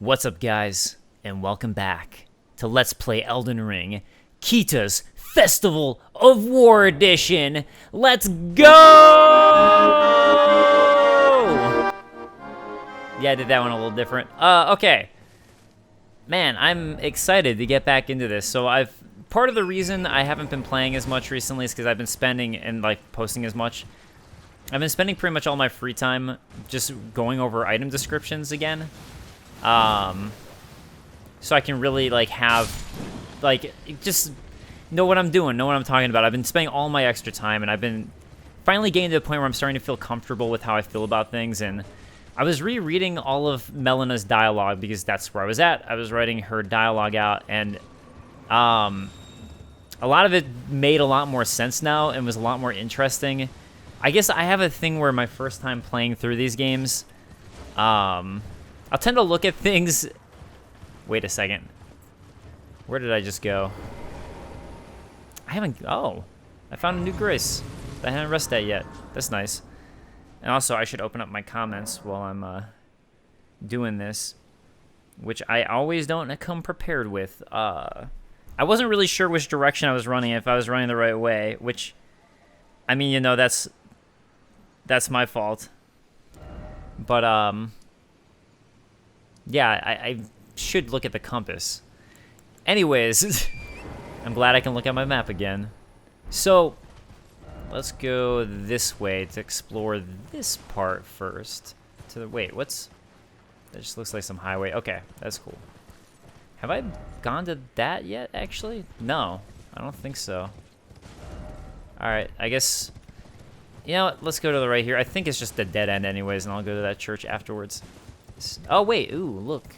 What's up, guys, and welcome back to Let's Play Elden Ring, Kita's Festival of War Edition. Let's go! Yeah, I did that one a little different. Okay. Man, I'm excited to get back into this. So part of the reason I haven't been playing as much recently is because I've been spending and posting as much. I've been spending pretty much all my free time just going over item descriptions again. So I can really just know what I'm doing, know what I'm talking about. I've been spending all my extra time, and I've been finally getting to the point where I'm starting to feel comfortable with how I feel about things. And I was rereading all of Melena's dialogue because that's where I was at. I was writing her dialogue out, and a lot of it made a lot more sense now and was a lot more interesting. I guess I have a thing where my first time playing through these games, I'll tend to look at things... Wait a second. Where did I just go? Oh, I found a new grace that I haven't rested at yet. That's nice. And also, I should open up my comments while I'm doing this, which I always don't come prepared with. I wasn't really sure which direction I was running, if I was running the right way, which, I mean, you know, that's my fault. But, yeah, I should look at the compass. Anyways, I'm glad I can look at my map again. So, let's go this way to explore this part first. Wait, what's... That just looks like some highway. Okay, that's cool. Have I gone to that yet, actually? No, I don't think so. Alright, I guess... You know what? Let's go to the right here. I think it's just a dead end anyways, and I'll go to that church afterwards. Oh, wait. Ooh, look.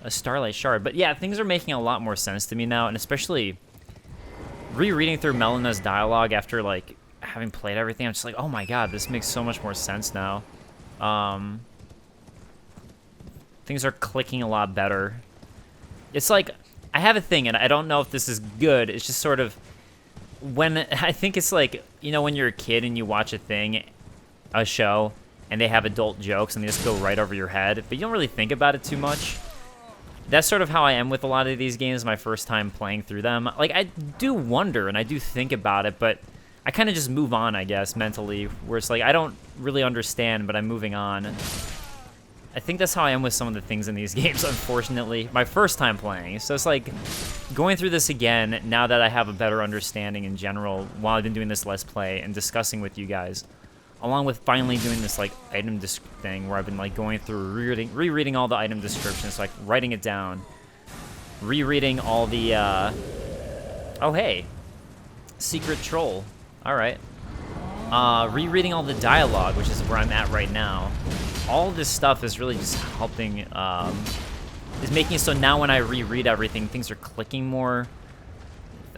A Starlight Shard. But yeah, things are making a lot more sense to me now, and especially rereading through Melena's dialogue after, having played everything, I'm just like, oh my god, this makes so much more sense now. Things are clicking a lot better. It's like, I have a thing, and I don't know if this is good. It's just sort of, I think it's like, you know, when you're a kid and you watch a show, and they have adult jokes, and they just go right over your head, but you don't really think about it too much. That's sort of how I am with a lot of these games, my first time playing through them. Like, I do wonder, and I do think about it, but I kind of just move on, I guess, mentally, where it's like, I don't really understand, but I'm moving on. I think that's how I am with some of the things in these games, unfortunately. My first time playing. So it's like, going through this again, now that I have a better understanding in general, while I've been doing this Let's Play and discussing with you guys, along with finally doing this item thing where I've been going through rereading all the item descriptions, writing it down, rereading all the oh hey, secret troll. All right, rereading all the dialogue, which is where I'm at right now. All this stuff is really just helping, is making it so now when I reread everything, things are clicking more.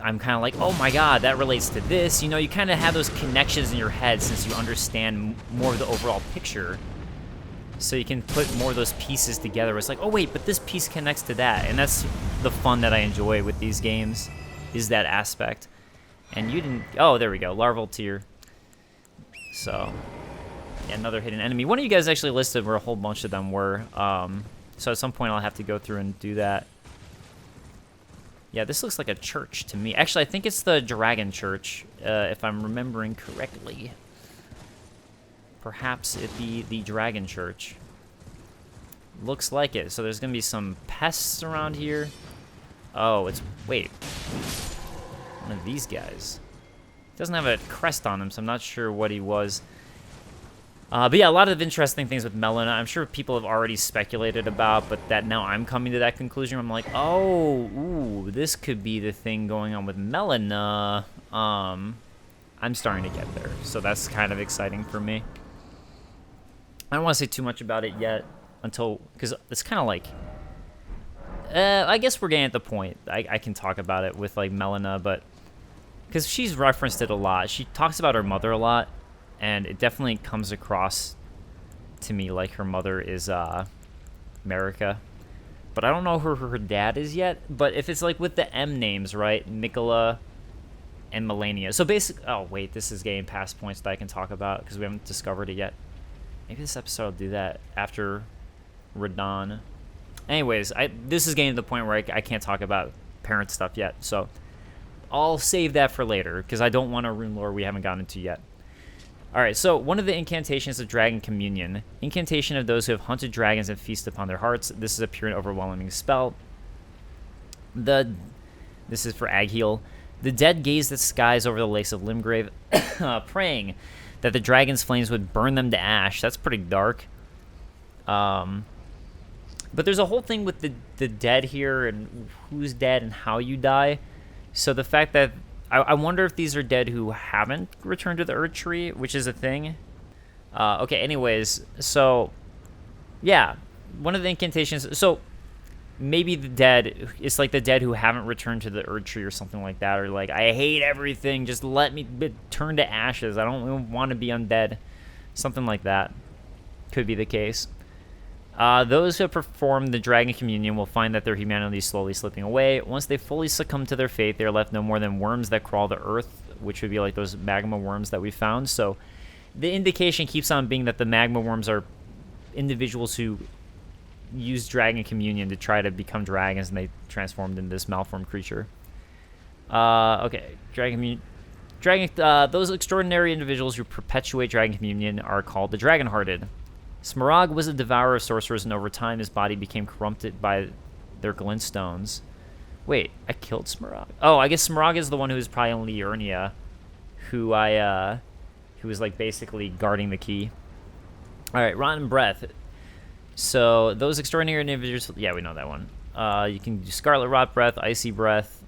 I'm kind of like, oh my god, that relates to this. You know, you kind of have those connections in your head since you understand more of the overall picture. So you can put more of those pieces together. It's like, oh wait, but this piece connects to that. And that's the fun that I enjoy with these games, is that aspect. And you didn't... Oh, there we go. Larval Tier. So, yeah, another hidden enemy. One of you guys actually listed where a whole bunch of them were. So at some point I'll have to go through and do that. Yeah, this looks like a church to me. Actually, I think it's the Dragon Church, if I'm remembering correctly. Perhaps it be the Dragon Church. Looks like it. So there's going to be some pests around here. Oh, wait. One of these guys. Doesn't have a crest on him, so I'm not sure what he was. But yeah, a lot of interesting things with Melena. I'm sure people have already speculated about, but that now I'm coming to that conclusion. I'm like, oh, ooh, this could be the thing going on with Melena. I'm starting to get there, so that's kind of exciting for me. I don't want to say too much about it yet, because it's kind of like, I guess we're getting at the point. I can talk about it with Melena, but because she's referenced it a lot. She talks about her mother a lot. And it definitely comes across to me like her mother is Marika. But I don't know who her dad is yet. But if it's with the M names, right? Mikola and Malenia. So basically... Oh, wait. This is getting past points that I can talk about because we haven't discovered it yet. Maybe this episode will do that after Radon. Anyways, this is getting to the point where I can't talk about parent stuff yet, so I'll save that for later, because I don't want to rune lore we haven't gotten into yet. Alright, so one of the incantations of Dragon Communion. Incantation of those who have hunted dragons and feast upon their hearts. This is a pure and overwhelming spell. This is for Agheal. The dead gazed at skies over the lakes of Limgrave, praying that the dragon's flames would burn them to ash. That's pretty dark. But there's a whole thing with the dead here and who's dead and how you die. So the fact that I wonder if these are dead who haven't returned to the Earth Tree, which is a thing. Okay, anyways, so yeah, one of the incantations. So maybe the dead, it's like the dead who haven't returned to the Earth Tree or something like that, or like, I hate everything, just let me turn to ashes. I don't want to be undead. Something like that could be the case. Those who have performed the Dragon Communion will find that their humanity is slowly slipping away. Once they fully succumb to their fate, they are left no more than worms that crawl the earth, which would be like those magma worms that we found. So the indication keeps on being that the magma worms are individuals who use Dragon Communion to try to become dragons, and they transformed into this malformed creature. Okay, those extraordinary individuals who perpetuate Dragon Communion are called the Dragon-Hearted. Smaragd was a devourer of sorcerers, and over time his body became corrupted by their glintstones. Wait, I killed Smaragd? Oh, I guess Smaragd is the one who was probably on Liurnia, who was like basically guarding the key. Alright, Rotten Breath. So, those extraordinary individuals, yeah, we know that one. You can do Scarlet Rot Breath, Icy Breath,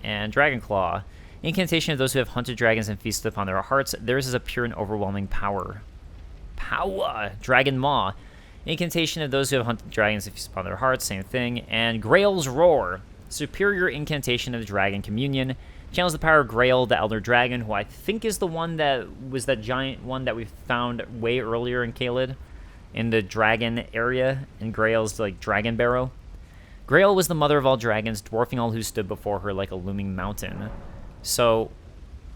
and Dragon Claw. Incantation of those who have hunted dragons and feasted upon their hearts. Theirs is a pure and overwhelming power. Dragon Maw. Incantation of those who have hunted dragons and feasted upon their hearts, same thing. And Grail's Roar. Superior incantation of the Dragon Communion. Channels the power of Grail, the Elder Dragon, who I think is the one that was that giant one that we found way earlier in Caelid, in the dragon area, in Grail's like dragon barrow. Grail was the mother of all dragons, dwarfing all who stood before her like a looming mountain. So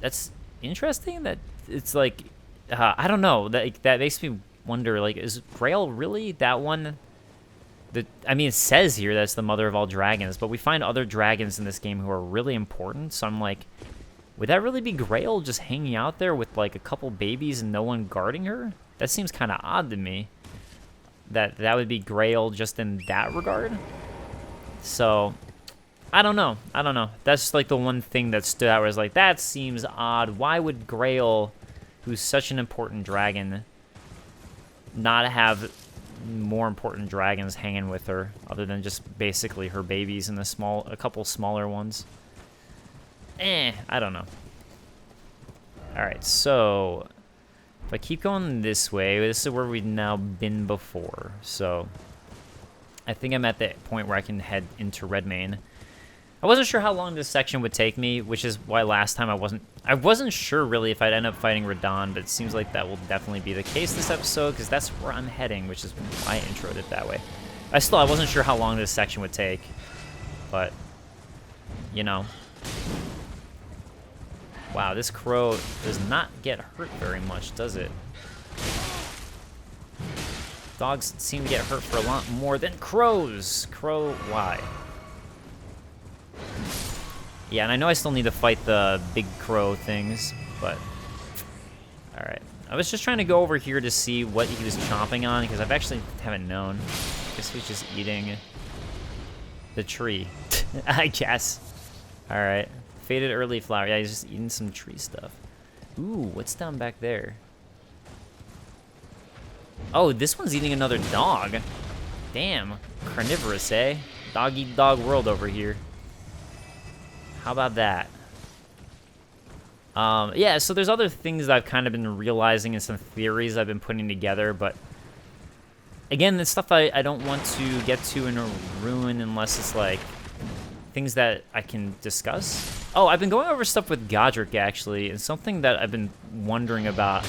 that's interesting that it's like, I don't know, that makes me wonder, like, is Grail really that one? I mean, it says here that's the mother of all dragons, but we find other dragons in this game who are really important, so I'm like, would that really be Grail just hanging out there with like a couple babies and no one guarding her? That seems kind of odd to me. That would be Grail just in that regard. So, I don't know. That's just like the one thing that stood out where I was like, that seems odd. Why would Grail, who's such an important dragon, not have more important dragons hanging with her other than just basically her babies and a couple smaller ones? I don't know. Alright, so if I keep going this way, this is where we've now been before. So I think I'm at the point where I can head into Redmane. I wasn't sure how long this section would take me, which is why last time I wasn't sure really if I'd end up fighting Radahn, but it seems like that will definitely be the case this episode, because that's where I'm heading, which is why I introed it that way. I wasn't sure how long this section would take, but, you know. Wow, this crow does not get hurt very much, does it? Dogs seem to get hurt for a lot more than crows. Crow, why? Yeah, and I know I still need to fight the big crow things, but... Alright. I was just trying to go over here to see what he was chomping on, because I've actually haven't known. I guess he's just eating the tree. I guess. Alright. Faded early flower. Yeah, he's just eating some tree stuff. Ooh, what's down back there? Oh, this one's eating another dog. Damn. Carnivorous, eh? Dog-eat-dog world over here. How about that? Yeah, so there's other things I've kind of been realizing and some theories I've been putting together, but again, it's stuff I don't want to get to in a ruin unless it's like things that I can discuss. Oh, I've been going over stuff with Godric, actually, and something that I've been wondering about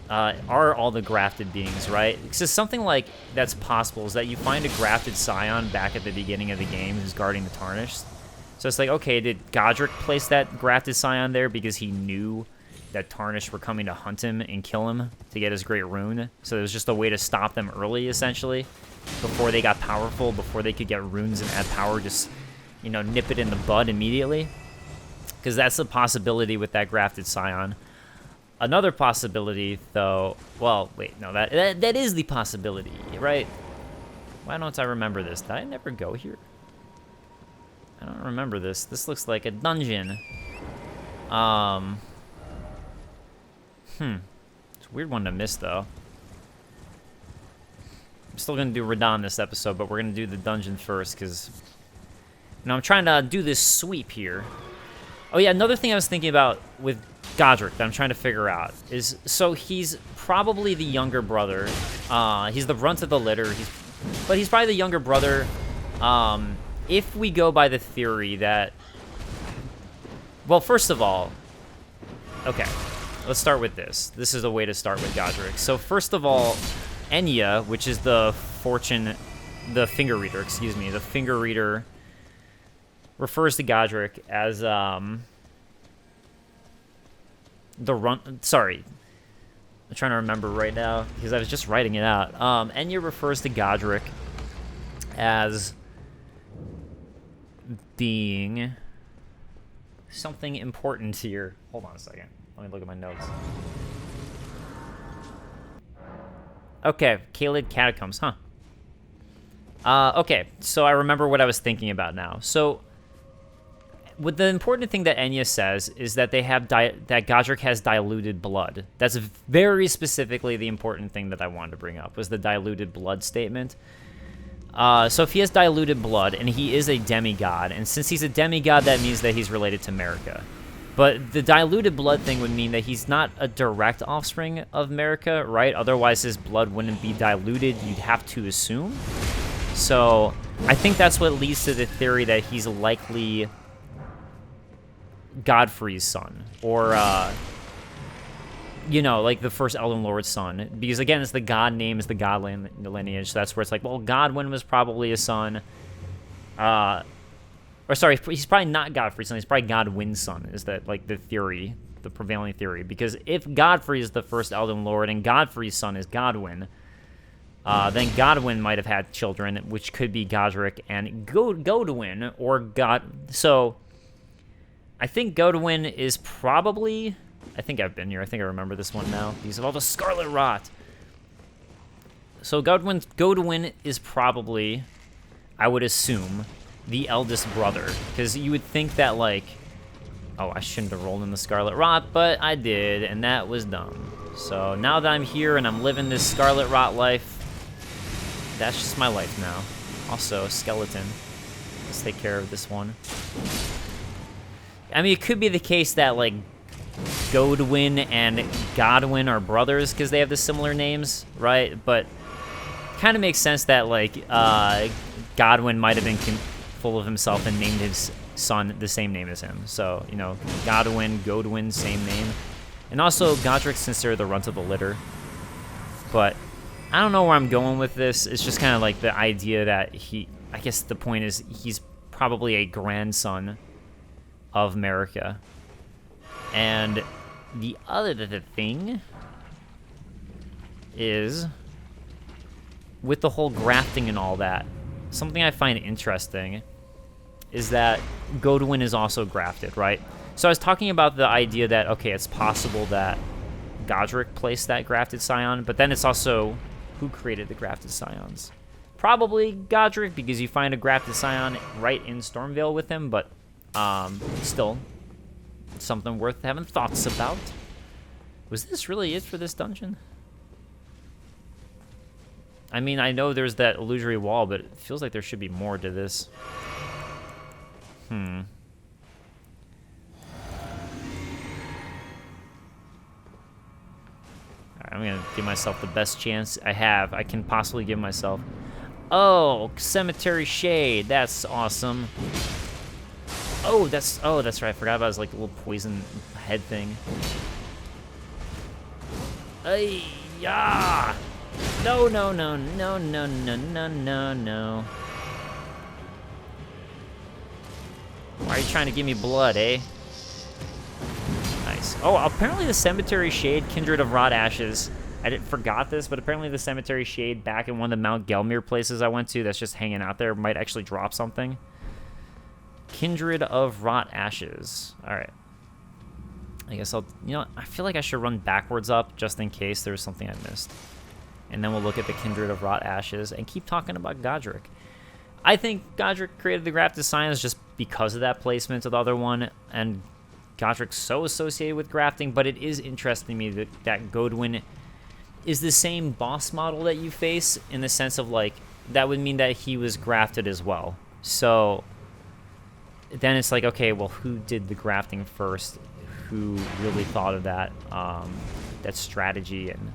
are all the grafted beings, right? Because something like that's possible is that you find a grafted scion back at the beginning of the game who's guarding the Tarnished. So it's like, okay, did Godric place that grafted scion there because he knew that Tarnished were coming to hunt him and kill him to get his great rune? So it was just a way to stop them early, essentially. before they got powerful, before they could get runes and add power, just, you know, nip it in the bud immediately. Because that's a possibility with that grafted scion. Another possibility, though... Well, wait, no, that is the possibility, right? Why don't I remember this? Did I never go here? I don't remember this. This looks like a dungeon. It's a weird one to miss, though. I'm still going to do Radahn this episode, but we're going to do the dungeon first, because... You know, I'm trying to do this sweep here. Oh, yeah, another thing I was thinking about with Godric that I'm trying to figure out is... So, he's probably the younger brother. He's the runt of the litter. But he's probably the younger brother. If we go by the theory that... Well, first of all... Okay, let's start with this. This is a way to start with Godric. So, first of all, Enya, which is the finger reader, excuse me, the finger reader... refers to Godric as, the run... Sorry. I'm trying to remember right now, because I was just writing it out. Enya refers to Godric as being something important here. Hold on a second. Let me look at my notes. Okay, Caelid Catacombs, huh? Okay, so I remember what I was thinking about now. So... What the important thing that Enya says is that they have that Godric has diluted blood. That's very specifically the important thing that I wanted to bring up, was the diluted blood statement. So if he has diluted blood, and he is a demigod, and since he's a demigod, that means that he's related to Marika. But the diluted blood thing would mean that he's not a direct offspring of Marika, right? Otherwise, his blood wouldn't be diluted, you'd have to assume. So I think that's what leads to the theory that he's likely... Godfrey's son, or, you know, like the first Elden Lord's son, because again, it's the god name, is the god lineage, so that's where it's like, well, Godwyn was probably a son, or sorry, he's probably not Godfrey's son, he's probably Godwyn's son, is that, like, the theory, the prevailing theory, because if Godfrey is the first Elden Lord, and Godfrey's son is Godwyn, then Godwyn might have had children, which could be Godric and Godwyn, or so... I think Godwyn is probably... I think I've been here. I think I remember this one now. These have all the Scarlet Rot. So Godwyn is probably, I would assume, the eldest brother. Because you would think that, like... Oh, I shouldn't have rolled in the Scarlet Rot, but I did, and that was dumb. So now that I'm here and I'm living this Scarlet Rot life, that's just my life now. Also, skeleton. Let's take care of this one. I mean, it could be the case that, like, Godwyn and Godwyn are brothers because they have the similar names, right? But kind of makes sense that, like, Godwyn might have been full of himself and named his son the same name as him. So, you know, Godwyn, same name. And also, Godric's considered the runt of the litter. But I don't know where I'm going with this. It's just kind of like the idea that I guess the point is he's probably a grandson of Marika. And the other thing is, with the whole grafting and all that, something I find interesting is that Godwyn is also grafted, right? So I was talking about the idea that, okay, it's possible that Godric placed that grafted scion, but then it's also who created the grafted scions. Probably Godric, because you find a grafted scion right in Stormvale with him, but still, something worth having thoughts about. Was this really it for this dungeon? I mean, I know there's that illusory wall, but it feels like there should be more to this. Alright, I'm gonna give myself the best chance I can possibly give myself. Oh, Cemetery Shade, that's awesome. Oh, that's right. I forgot about his like little poison head thing. Ay, yeah. No. Why are you trying to give me blood, eh? Nice. Oh, apparently the Cemetery Shade, Kindred of Rot Ashes, I didn't forgot this, but apparently the Cemetery Shade back in one of the Mount Gelmir places I went to that's just hanging out there might actually drop something. Kindred of Rot Ashes. All right. I guess I'll, you know, I feel like I should run backwards up just in case there was something I missed. And then we'll look at the Kindred of Rot Ashes and keep talking about Godric. I think Godric created the Grafted Scions just because of that placement of the other one, and Godric's so associated with grafting, but it is interesting to me that Godwyn is the same boss model that you face, in the sense of, like, that would mean that he was grafted as well. So then it's like, okay, well, who did the grafting first? Who really thought of that strategy? And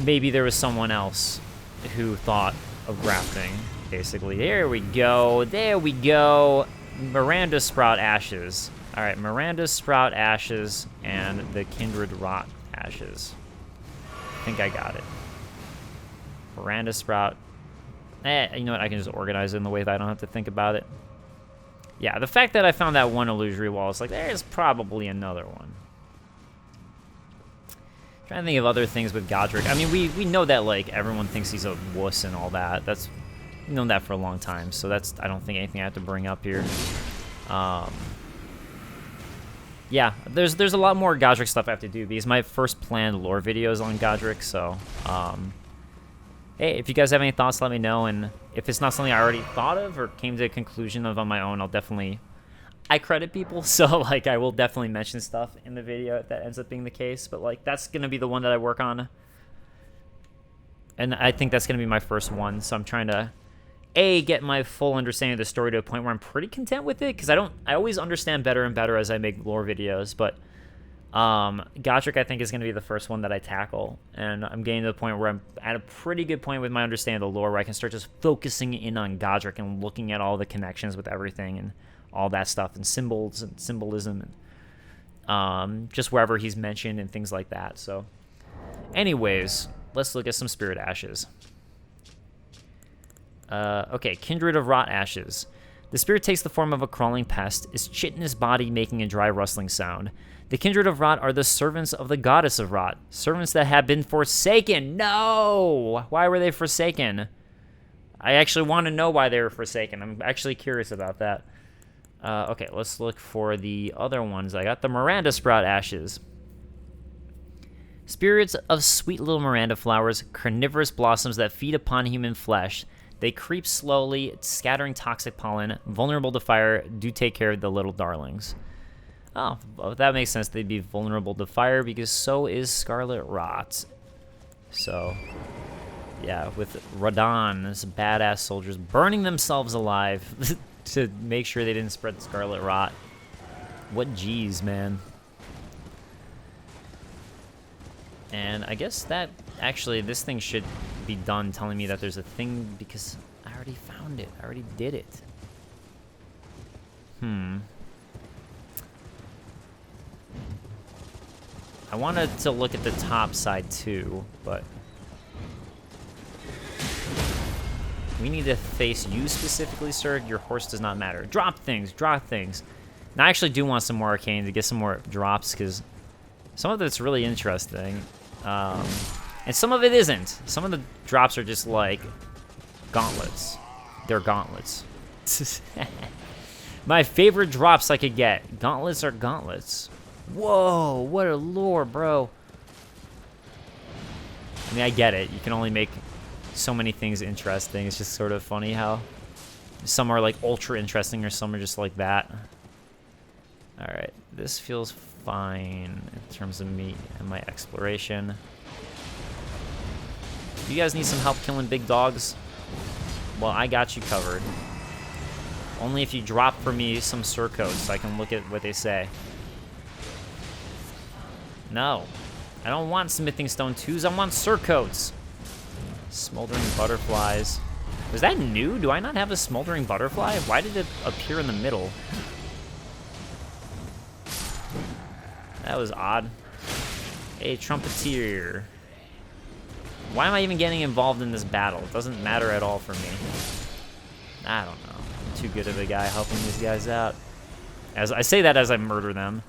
maybe there was someone else who thought of grafting, basically. There we go. There we go. Miranda Sprout Ashes. All right, Miranda Sprout Ashes and the Kindred Rot Ashes. I think I got it. Miranda Sprout. You know what? I can just organize it in the way that I don't have to think about it. Yeah, the fact that I found that one illusory wall, it's like, there's probably another one. Trying to think of other things with Godric. I mean, we know that, like, everyone thinks he's a wuss and all that. We've known that for a long time, so that's, I don't think, anything I have to bring up here. Yeah, there's a lot more Godric stuff I have to do, because my first planned lore video is on Godric, so, hey, if you guys have any thoughts, let me know, and if it's not something I already thought of or came to a conclusion of on my own, I'll definitely... I credit people, so, like, I will definitely mention stuff in the video if that ends up being the case, but, like, that's going to be the one that I work on, and I think that's going to be my first one, so I'm trying to, A, get my full understanding of the story to a point where I'm pretty content with it, because I always understand better and better as I make lore videos, but Godric, I think, is going to be the first one that I tackle, and I'm getting to the point where I'm at a pretty good point with my understanding of the lore, where I can start just focusing in on Godric and looking at all the connections with everything and all that stuff and symbols and symbolism and just wherever he's mentioned and things like that. So anyways, let's look at some Spirit Ashes. Okay, Kindred of Rot Ashes. The spirit takes the form of a crawling pest, its chit in his body making a dry rustling sound. The Kindred of Rot are the servants of the goddess of Rot, servants that have been forsaken. No! Why were they forsaken? I actually want to know why they were forsaken. I'm actually curious about that. Okay, let's look for the other ones. I got the Miranda Sprout Ashes. Spirits of sweet little Miranda flowers, carnivorous blossoms that feed upon human flesh. They creep slowly, scattering toxic pollen, vulnerable to fire. Do take care of the little darlings. Oh, well, that makes sense. They'd be vulnerable to fire because so is Scarlet Rot. So, yeah, with Radahn, this badass soldiers burning themselves alive to make sure they didn't spread Scarlet Rot. What G's, man. And I guess that, actually, this thing should be done telling me that there's a thing, because I already found it. I already did it. I wanted to look at the top side too, but we need to face you specifically, sir. Your horse does not matter. Drop things, drop things. Now, I actually do want some more arcane to get some more drops, because some of it's really interesting. And some of it isn't. Some of the drops are just like gauntlets. They're gauntlets. My favorite drops I could get. Gauntlets are gauntlets. Whoa, what a lore, bro. I mean, I get it. You can only make so many things interesting. It's just sort of funny how some are like ultra interesting or some are just like that. Alright, this feels fine in terms of me and my exploration. You guys need some help killing big dogs? Well, I got you covered. Only if you drop for me some surcoats so I can look at what they say. No. I don't want smithing stone 2s, I want surcoats. Smoldering butterflies. Was that new? Do I not have a smoldering butterfly? Why did it appear in the middle? That was odd. A trumpeter. Why am I even getting involved in this battle? It doesn't matter at all for me. I don't know. I'm too good of a guy helping these guys out. As I say that as I murder them.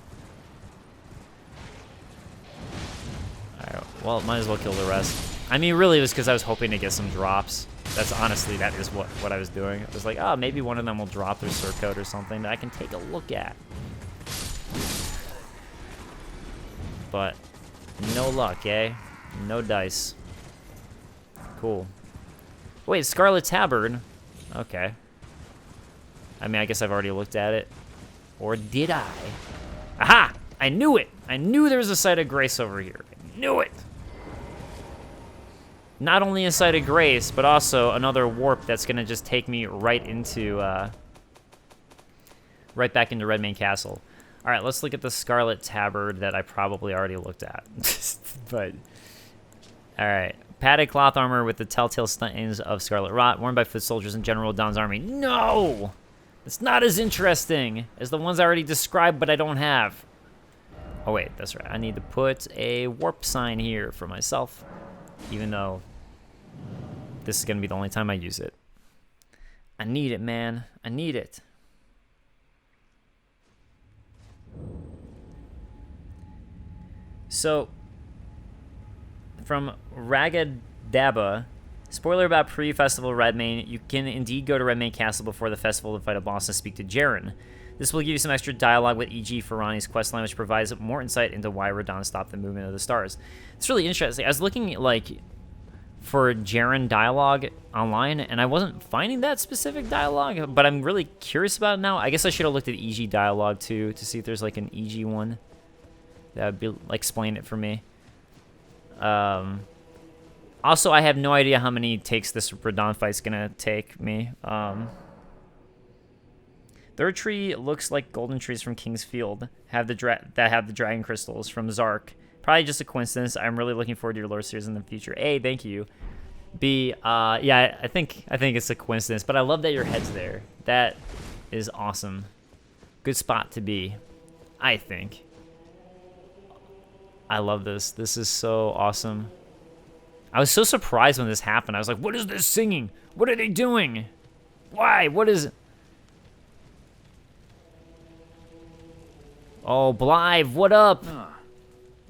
Well, might as well kill the rest. I mean, really, it was because I was hoping to get some drops. That's honestly, that is what I was doing. I was like, oh, maybe one of them will drop their surcoat or something that I can take a look at. But no luck, eh? No dice. Cool. Wait, Scarlet Tabard. Okay. I mean, I guess I've already looked at it. Or did I? Aha! I knew it! I knew there was a Site of Grace over here. I knew it! Not only a Site of Grace, but also another warp that's gonna just take me right into, right back into Redmane Castle. Alright, let's look at the Scarlet Tabard that I probably already looked at. But, alright. Padded cloth armor with the telltale stains of scarlet rot, worn by foot soldiers in General Radon's army. No! It's not as interesting as the ones I already described, but I don't have. Oh, wait, that's right. I need to put a warp sign here for myself, even though this is going to be the only time I use it. I need it, man. I need it. So, from Ragadaba, spoiler about pre-festival Redmane, you can indeed go to Redmane Castle before the festival to fight a boss and speak to Jaren. This will give you some extra dialogue with E.G. for Ranni's questline, which provides more insight into why Radon stopped the movement of the stars. It's really interesting. I was looking like for Jaren dialogue online, and I wasn't finding that specific dialogue, but I'm really curious about it now. I guess I should have looked at E.G. dialogue too to see if there's like an E.G. one that would be like explain it for me. Also, I have no idea how many takes this Radon fight's gonna take me. Third tree looks like golden trees from King's Field that have the dragon crystals from Zark. Probably just a coincidence. I'm really looking forward to your lore series in the future. A, thank you. B, yeah, I think it's a coincidence, but I love that your head's there. That is awesome. Good spot to be, I think. I love this. This is so awesome. I was so surprised when this happened. I was like, what is this singing? What are they doing? Why? What is it? Oh, Blythe, what up? Ah,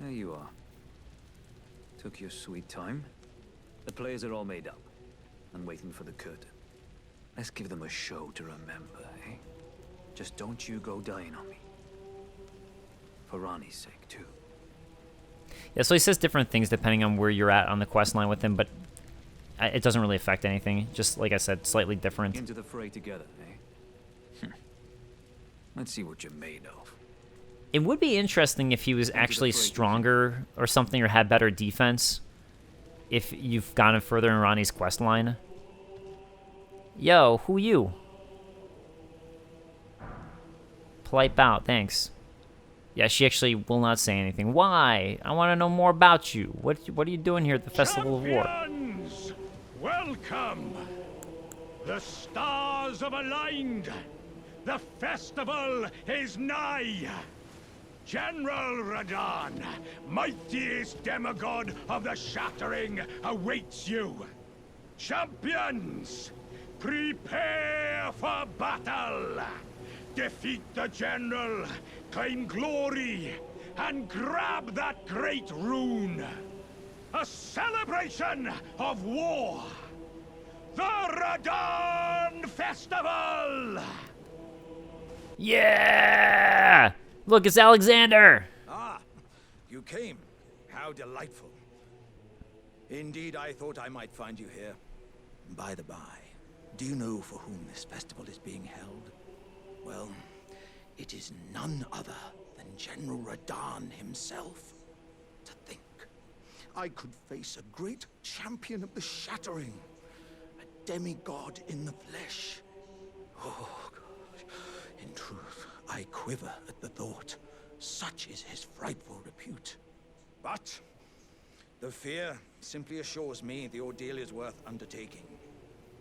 there you are. Took your sweet time. The players are all made up and waiting for the curtain. Let's give them a show to remember, eh? Just don't you go dying on me. For Ranni's sake, too. Yeah, so he says different things depending on where you're at on the quest line with him, but it doesn't really affect anything. Just, like I said, slightly different. Into the fray together, eh? Let's see what you're made of. It would be interesting if he was actually stronger or something, or had better defense if you've gotten further in Ranni's quest line. Yo, who you? Polite bow, thanks. Yeah, she actually will not say anything. Why? I want to know more about you. What are you doing here at the Festival of War? Welcome! The stars have aligned. The festival is nigh. General Radahn, mightiest demigod of the Shattering, awaits you. Champions, prepare for battle. Defeat the General, claim glory, and grab that great rune. A celebration of war. The Radon Festival! Yeah! Look, it's Alexander! Ah, you came. How delightful. Indeed, I thought I might find you here. By the by, do you know for whom this festival is being held? Well, it is none other than General Radahn himself. To think, I could face a great champion of the Shattering, a demigod in the flesh. Oh, gosh. In truth, I quiver at the thought. Such is his frightful repute. But the fear simply assures me the ordeal is worth undertaking.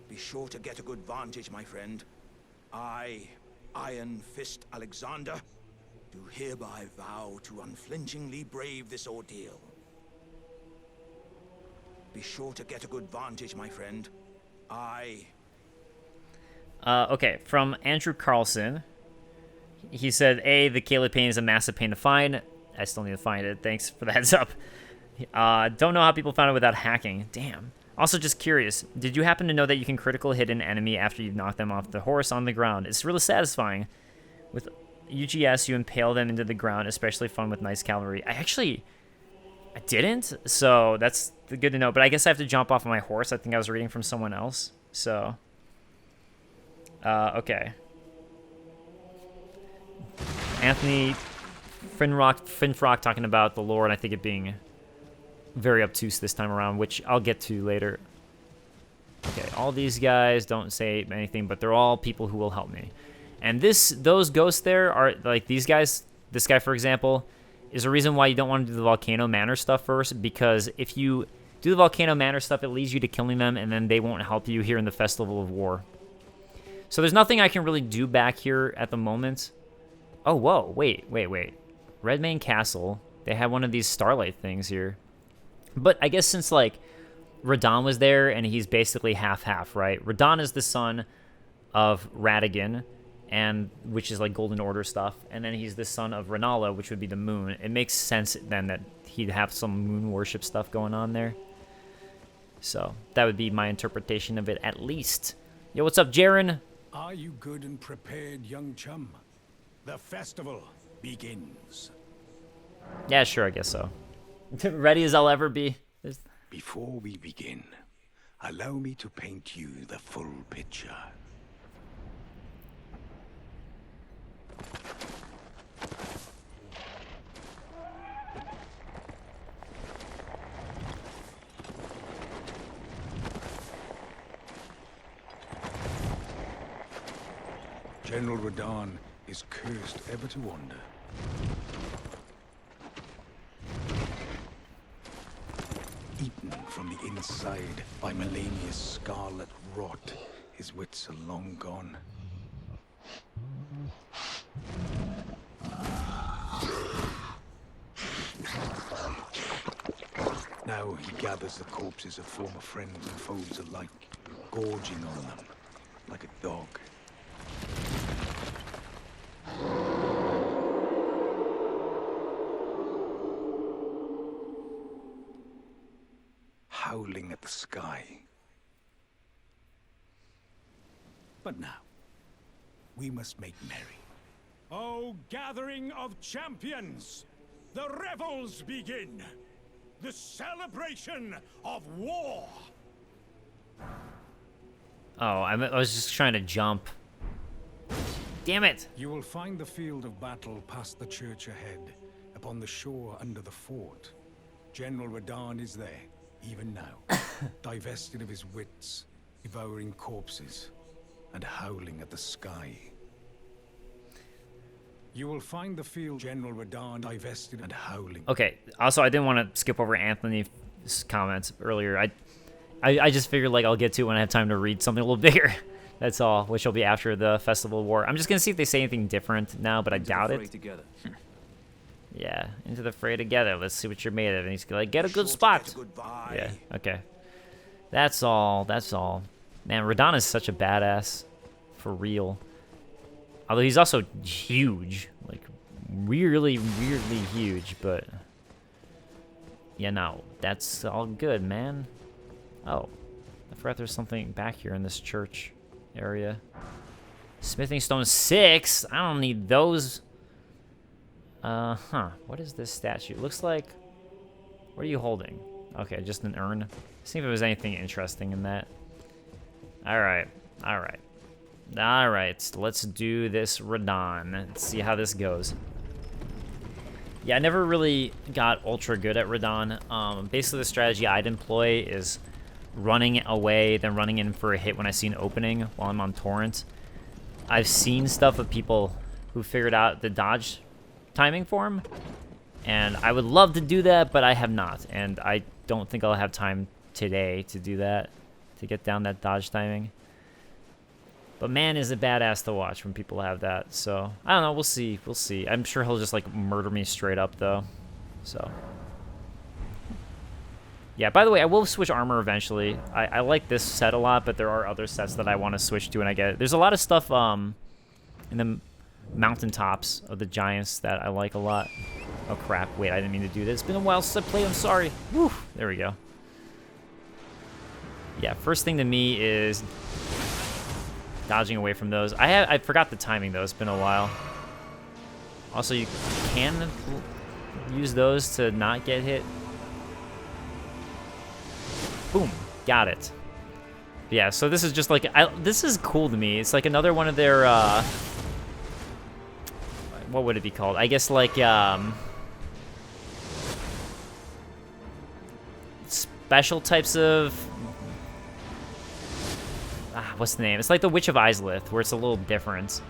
Be sure to get a good vantage, my friend. I, Iron Fist Alexander, do hereby vow to unflinchingly brave this ordeal. Be sure to get a good vantage, my friend. Okay, from Andrew Carlson. He said, A, the Caleb pain is a massive pain to find. I still need to find it. Thanks for the heads up. Don't know how people found it without hacking. Damn. Also, just curious, did you happen to know that you can critical hit an enemy after you've knocked them off the horse on the ground? It's really satisfying. With UGS, you impale them into the ground, especially fun with nice cavalry. I didn't, so that's good to know. But I guess I have to jump off of my horse. I think I was reading from someone else. So, okay. Anthony Finfrock talking about the lore, and I think it being very obtuse this time around, which I'll get to later. Okay, all these guys don't say anything, but they're all people who will help me. And those ghosts there are, like, these guys, this guy, for example, is a reason why you don't want to do the Volcano Manor stuff first, because if you do the Volcano Manor stuff, it leads you to killing them, and then they won't help you here in the Festival of War. So there's nothing I can really do back here at the moment. Oh, whoa, wait. Redmane Castle, they had one of these starlight things here. But I guess since, like, Radahn was there, and he's basically half-half, right? Radahn is the son of Radagon, and which is, like, Golden Order stuff. And then he's the son of Rennala, which would be the moon. It makes sense, then, that he'd have some moon worship stuff going on there. So, that would be my interpretation of it, at least. Yo, what's up, Jaren? Are you good and prepared, young chum? The festival begins. Yeah, sure, I guess so. Ready as I'll ever be. Before we begin, allow me to paint you the full picture. General Radahn is cursed ever to wander. Eaten from the inside by Malenia's scarlet rot, his wits are long gone. Now he gathers the corpses of former friends and foes alike, gorging on them like a dog. Howling at the sky. But now, we must make merry. O gathering of champions, the revels begin! The celebration of war! Oh, I was just trying to jump. Damn it! You will find the field of battle past the church ahead, upon the shore under the fort. General Radahn is there, even now, divested of his wits, devouring corpses, and howling at the sky. You will find the field General Radahn divested and howling. Okay, also, I didn't want to skip over Anthony's comments earlier. I just figured, like, I'll get to it when I have time to read something a little bigger. That's all, which will be after the Festival of War. I'm just going to see if they say anything different now, but I doubt it. Together. Yeah, into the fray together. Let's see what you're made of. And he's like, get a good spot. Yeah, okay. That's all. Man, Radon is such a badass. For real. Although he's also huge. Like, weirdly huge, but... Yeah, no. That's all good, man. Oh. I forgot there's something back here in this church area. Smithing Stone 6? I don't need those... What is this statue? It looks like... What are you holding? Okay, just an urn. See if there was anything interesting in that. Alright. Let's do this Radon. Let's see how this goes. Yeah, I never really got ultra good at Radon. Basically, the strategy I'd employ is running away, then running in for a hit when I see an opening while I'm on Torrent. I've seen stuff of people who figured out the dodge timing for him, and I would love to do that, but I have not, and I don't think I'll have time today to do that, to get down that dodge timing. But man, is it badass to watch when people have that. So I don't know, we'll see. I'm sure he'll just like murder me straight up though. So yeah, by the way, I will switch armor eventually. I like this set a lot, but there are other sets that I want to switch to, and I get it. There's a lot of stuff in the mountaintops of the giants that I like a lot. Oh crap, wait, I didn't mean to do this. It's been a while since I played, I'm sorry. Woo, there we go. Yeah, first thing to me is dodging away from those. I forgot the timing though, it's been a while. Also, you can use those to not get hit. Boom, got it. Yeah, so this is just like, this is cool to me. It's like another one of their, what would it be called? I guess like, special types of, what's the name? It's like the Witch of Islith, where it's a little different.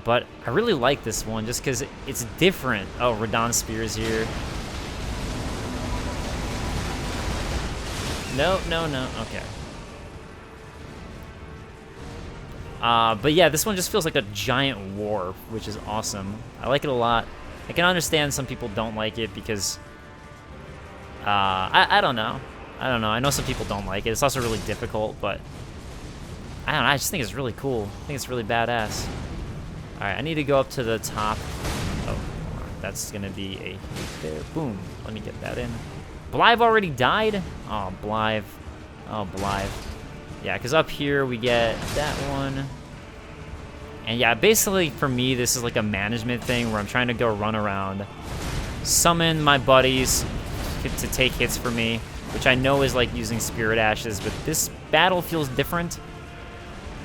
But I really like this one just because it's different. Oh, Radon Spear is here. No, no, no, okay. But yeah, this one just feels like a giant war, which is awesome. I like it a lot. I can understand some people don't like it because, I don't know. I don't know. I know some people don't like it. It's also really difficult, but I don't know. I just think it's really cool. I think it's really badass. All right, I need to go up to the top. Oh, that's gonna be a hit there. Boom. Let me get that in. Blythe already died? Oh, Blythe. Oh, Blythe. Yeah, because up here we get that one. And yeah, basically for me, this is like a management thing where I'm trying to go run around, summon my buddies to take hits for me, which I know is like using Spirit Ashes, but this battle feels different.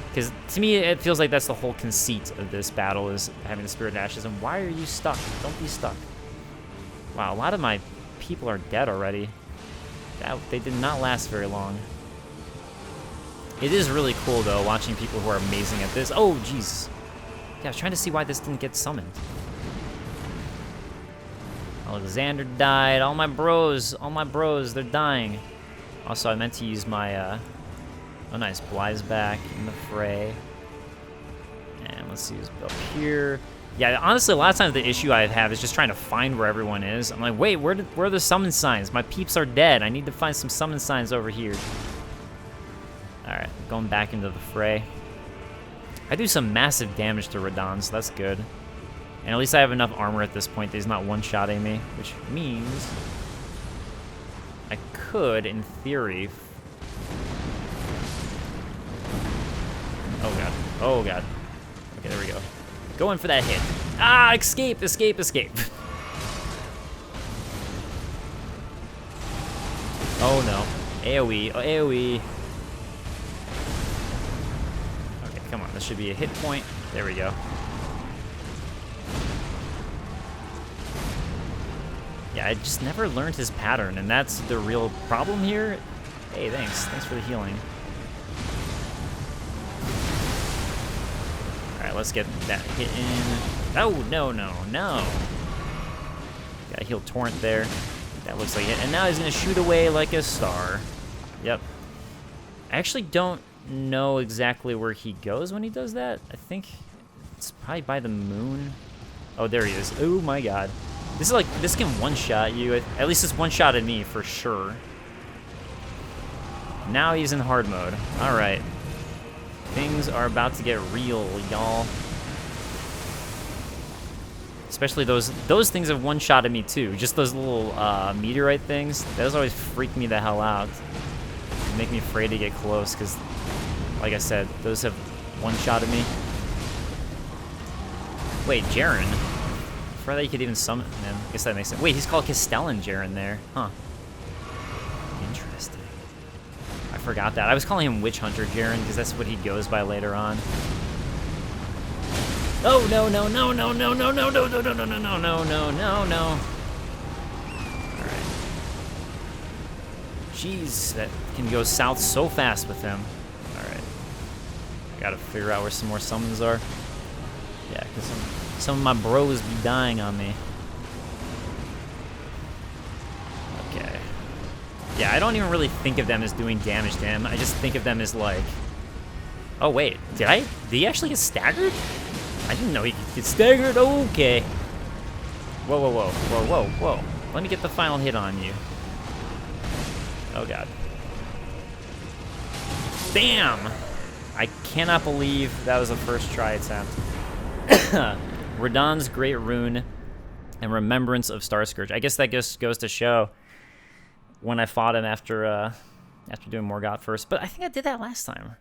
Because to me, it feels like that's the whole conceit of this battle, is having the Spirit Ashes. And why are you stuck? Don't be stuck. Wow, a lot of my people are dead already. They did not last very long. It is really cool, though, watching people who are amazing at this. Oh, jeez. Yeah, I was trying to see why this didn't get summoned. Alexander died. All my bros, they're dying. Also, I meant to use my, oh, nice. Blythe's back in the fray. And let's see who's up here. Yeah, honestly, a lot of times the issue I have is just trying to find where everyone is. I'm like, wait, where are the summon signs? My peeps are dead. I need to find some summon signs over here. Alright, going back into the fray. I do some massive damage to Radahn, so that's good. And at least I have enough armor at this point that he's not one-shotting me, which means I could, in theory... Oh god. Oh god. Okay, there we go. Going for that hit. Ah, escape, escape, escape. Oh no. AoE, AoE. Okay, come on, this should be a hit point. There we go. Yeah, I just never learned his pattern, and that's the real problem here. Hey, thanks. Thanks for the healing. Alright, let's get that hit in. Oh, no, no, no. Gotta heal Torrent there. That looks like it. And now he's gonna shoot away like a star. Yep. I actually don't know exactly where he goes when he does that. I think it's probably by the moon. Oh, there he is. Oh my god. This is like, this can one-shot you. At least it's one-shotted me for sure. Now he's in hard mode. Alright. Things are about to get real, y'all. Especially those things have one-shotted me too. Just those little meteorite things. Those always freak me the hell out. They make me afraid to get close because, like I said, those have one-shotted me. Wait, Jaren? I forgot that you could even summon him. I guess that makes sense. Wait, he's called Castellan Jaren there. Huh. Interesting. I forgot that. I was calling him Witch Hunter Jaren because that's what he goes by later on. Oh, no, no, no, no, no, no, no, no, no, no, no, no, no, no, no, no, no. Alright. Jeez, that can go south so fast with him. Alright. Gotta figure out where some more summons are. Yeah, because some of my bros be dying on me. Okay. Yeah, I don't even really think of them as doing damage to him. I just think of them as like... Oh, wait. Did he actually get staggered? I didn't know he could get staggered. Okay. Whoa, whoa, whoa. Whoa, whoa, whoa. Let me get the final hit on you. Oh, God. Bam! I cannot believe that was a first try attempt. Radahn's Great Rune. And Remembrance of Starscourge. I guess that just goes to show when I fought him after doing Morgoth first. But I think I did that last time.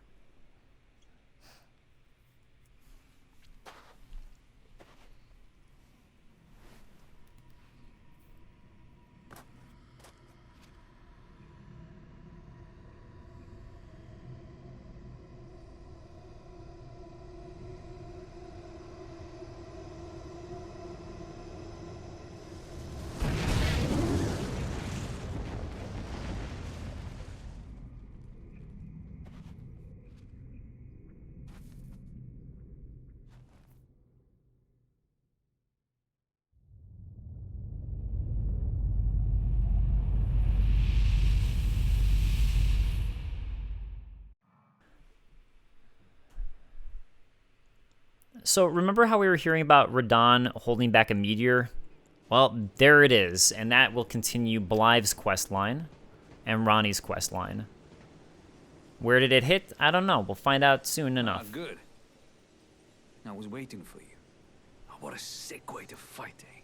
So remember how we were hearing about Radon holding back a meteor? Well, there it is, and that will continue Blythe's quest line and Ranni's quest line. Where did it hit? I don't know. We'll find out soon enough. Ah, good. I was waiting for you. Oh, what a sick way to fight, eh?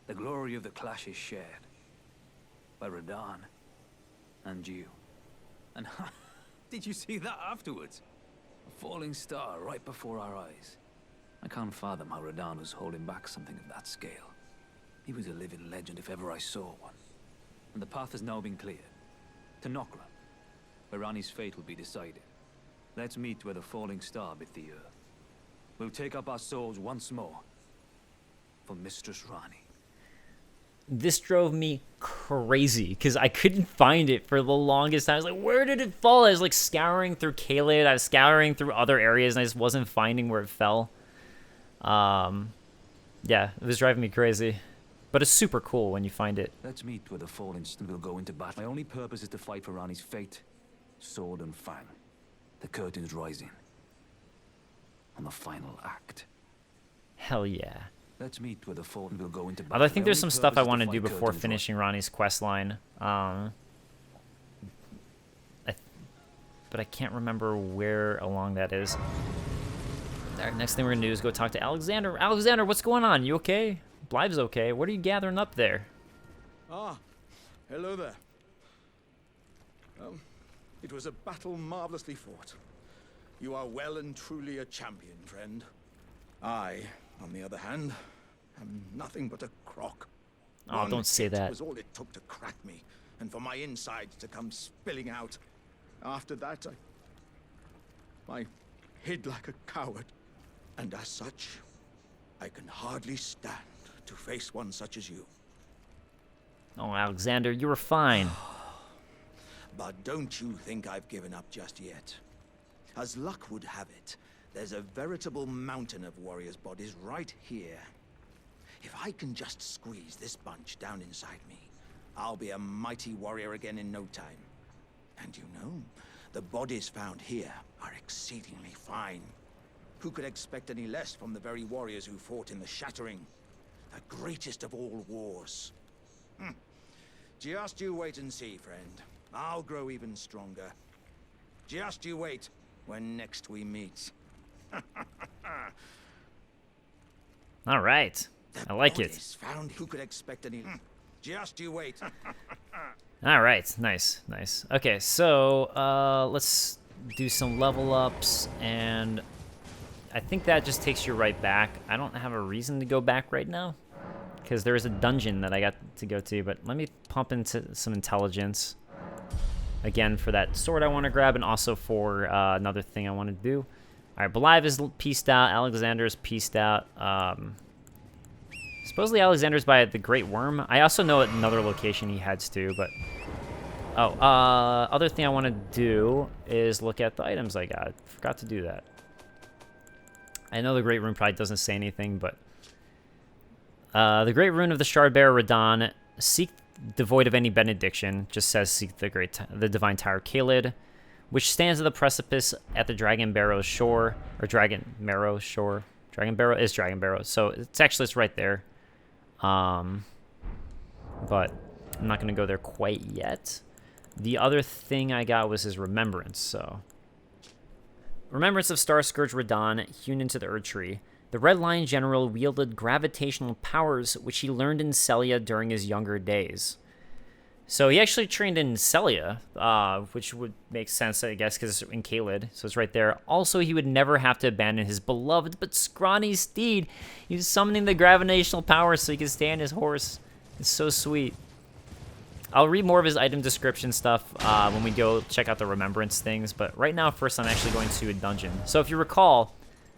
The glory of the clash is shared by Radon and you. And did you see that afterwards? A falling star right before our eyes. I can't fathom how Radon was holding back something of that scale. He was a living legend if ever I saw one. And the path has now been cleared. To Nokra, where Ranni's fate will be decided. Let's meet where the falling star bit the earth. We'll take up our swords once more for Mistress Ranni. This drove me crazy because I couldn't find it for the longest time. I was like, where did it fall? I was like scouring through Caelid. I was scouring through other areas and I just wasn't finding where it fell. Yeah, it was driving me crazy. But it's super cool when you find it. Let's meet where the fallen star will go into battle. My only purpose is to fight for Ranni's fate. Sword and fang. The curtain's rising. On the final act. Hell yeah. Let's meet where the fallen will go into battle. Although I think there's some stuff I want to do before finishing Ranni's quest line. But I can't remember where along that is. All right, next thing we're going to do is go talk to Alexander. Alexander, what's going on? You okay? Blythe's okay. What are you gathering up there? Ah, hello there. It was a battle marvelously fought. You are well and truly a champion, friend. I, on the other hand, am nothing but a crock. Oh, One don't say hit that. was all it took to crack me, and for my insides to come spilling out. After that, I hid like a coward. And as such, I can hardly stand to face one such as you. Oh, Alexander, you were fine. But don't you think I've given up just yet. As luck would have it, there's a veritable mountain of warriors' bodies right here. If I can just squeeze this bunch down inside me, I'll be a mighty warrior again in no time. And you know, the bodies found here are exceedingly fine. Who could expect any less from the very warriors who fought in the Shattering? The greatest of all wars. Just you wait and see, friend. I'll grow even stronger. Just you wait when next we meet. All right. I like it. Found who could expect any... Just you wait. All right. Nice. Nice. Okay, so let's do some level ups, and I think that just takes you right back. I don't have a reason to go back right now because there is a dungeon that I got to go to, but let me pump into some intelligence again for that sword I want to grab, and also for another thing I want to do. All right, Blythe is pieced out. Alexander is pieced out. Supposedly Alexander's by the Great Worm. I also know another location he heads to, but... Oh, other thing I want to do is look at the items I got. Forgot to do that. I know the Great Rune probably doesn't say anything, but... the Great Rune of the Shardbearer Radahn. Seek devoid of any benediction. Just says seek the Divine Tower Caelid, which stands at the precipice at the Dragon Barrow's shore. Or Dragon Marrow shore. Dragon Barrow is Dragon Barrow. So it's right there. But I'm not going to go there quite yet. The other thing I got was his Remembrance, so... Remembrance of Starscourge Radahn, hewn into the Erd Tree. The Red Lion General wielded gravitational powers, which he learned in Sellia during his younger days. So he actually trained in Sellia, which would make sense, I guess, because it's in Caelid, so it's right there. Also, he would never have to abandon his beloved but scrawny steed. He's summoning the gravitational powers so he can stay on his horse. It's so sweet. I'll read more of his item description stuff when we go check out the remembrance things, but right now, first, I'm actually going to a dungeon. So if you recall,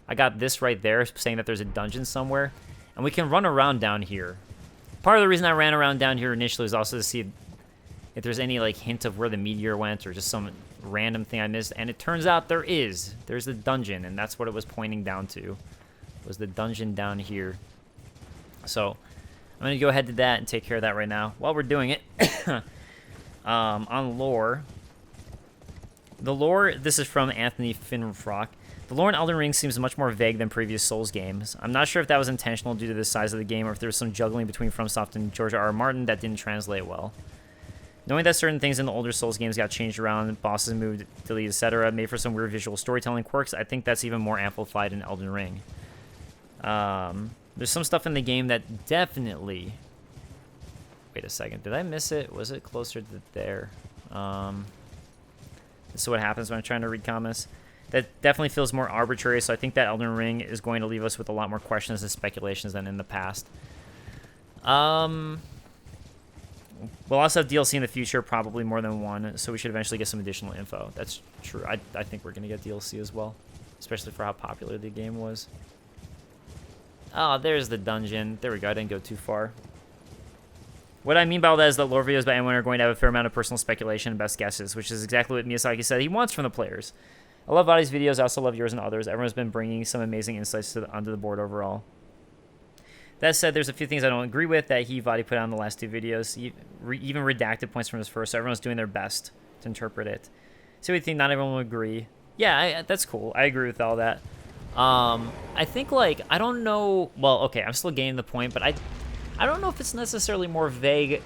I got this right there saying that there's a dungeon somewhere, and we can run around down here. Part of the reason I ran around down here initially was also to see if there's any like hint of where the meteor went or just some random thing I missed, and it turns out there is. There's the dungeon, and that's what it was pointing down to, was the dungeon down here. So I'm going to go ahead to that and take care of that right now. While we're doing it, on lore, the lore, this is from Anthony Finrock. The lore in Elden Ring seems much more vague than previous Souls games. I'm not sure if that was intentional due to the size of the game or if there was some juggling between FromSoft and George R.R. Martin that didn't translate well. Knowing that certain things in the older Souls games got changed around, bosses moved, deleted, etc., made for some weird visual storytelling quirks, I think that's even more amplified in Elden Ring. There's some stuff in the game that definitely... Wait a second, did I miss it? Was it closer to there? This is what happens when I'm trying to read comments. That definitely feels more arbitrary, so I think that Elden Ring is going to leave us with a lot more questions and speculations than in the past. We'll also have DLC in the future, probably more than one, so we should eventually get some additional info. That's true. I think we're going to get DLC as well, especially for how popular the game was. Oh, there's the dungeon. There we go. I didn't go too far. What I mean by all that is that lore videos by anyone are going to have a fair amount of personal speculation and best guesses, which is exactly what Miyazaki said he wants from the players. I love Vadi's videos. I also love yours and others. Everyone's been bringing some amazing insights onto the board overall. That said, there's a few things I don't agree with that Vadi put out in the last two videos, even redacted points from his first, so everyone's doing their best to interpret it. So we think not everyone will agree. Yeah, that's cool. I agree with all that. I think, like, I don't know... Well, okay, I'm still getting the point, but I don't know if it's necessarily more vague.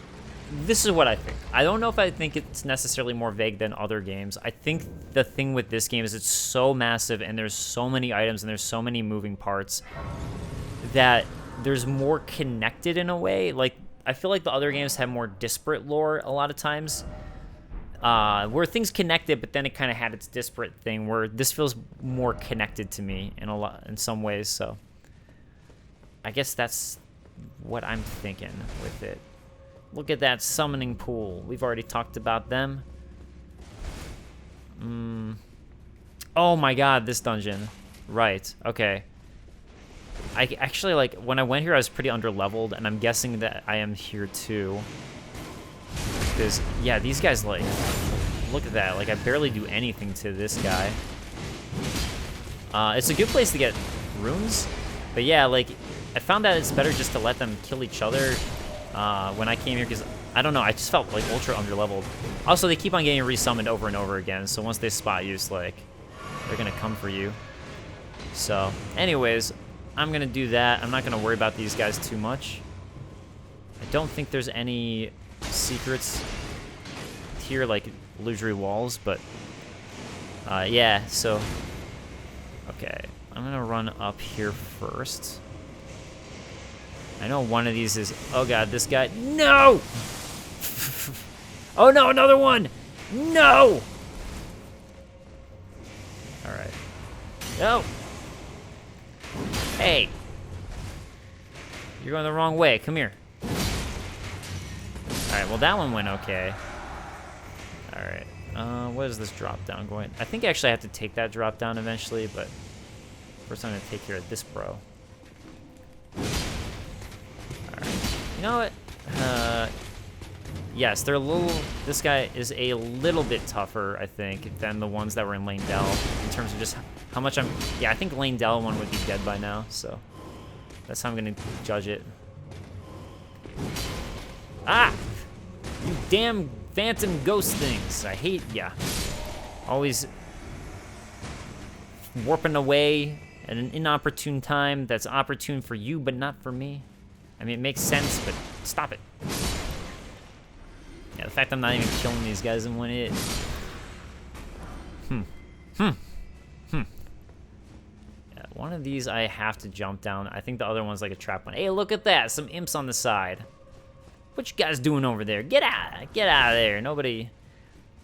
This is what I think. I don't know if I think it's necessarily more vague than other games. I think the thing with this game is it's so massive, and there's so many items, and there's so many moving parts that... there's more connected in a way. Like, I feel like the other games have more disparate lore a lot of times, where things connected, but then it kind of had its disparate thing. Where this feels more connected to me in some ways. So, I guess that's what I'm thinking with it. Look at that summoning pool. We've already talked about them. Oh my God, this dungeon. Right. Okay. I actually, like, when I went here, I was pretty under-leveled, and I'm guessing that I am here, too. Because, yeah, these guys, like, look at that. Like, I barely do anything to this guy. It's a good place to get runes, but, yeah, like, I found that it's better just to let them kill each other when I came here, because, I don't know, I just felt, like, ultra under-leveled. Also, they keep on getting resummoned over and over again, so once they spot you, it's like, they're gonna come for you. So, anyways... I'm going to do that. I'm not going to worry about these guys too much. I don't think there's any secrets here, like illusory walls, but yeah, so... Okay, I'm going to run up here first. I know one of these is... Oh God, this guy... No! Oh no, another one! No! Alright. No! Hey! You're going the wrong way. Come here. Alright, well that one went okay. Alright. What is this drop down going? I think actually I have to take that drop down eventually, but first I'm going to take care of this bro. Alright. You know what? Yes, they're a little... This guy is a little bit tougher, I think, than the ones that were in Lane Dell, in terms of just how much I'm... Yeah, I think Lane Dell one would be dead by now, so... That's how I'm going to judge it. Ah! You damn phantom ghost things. I hate... Yeah. Always... warping away at an inopportune time that's opportune for you, but not for me. I mean, it makes sense, but stop it. Yeah, the fact I'm not even killing these guys in one hit. Yeah, One of these I have to jump down. I think the other one's like a trap one. Hey, look at that. Some imps on the side. What you guys doing over there? Get out of there. Nobody,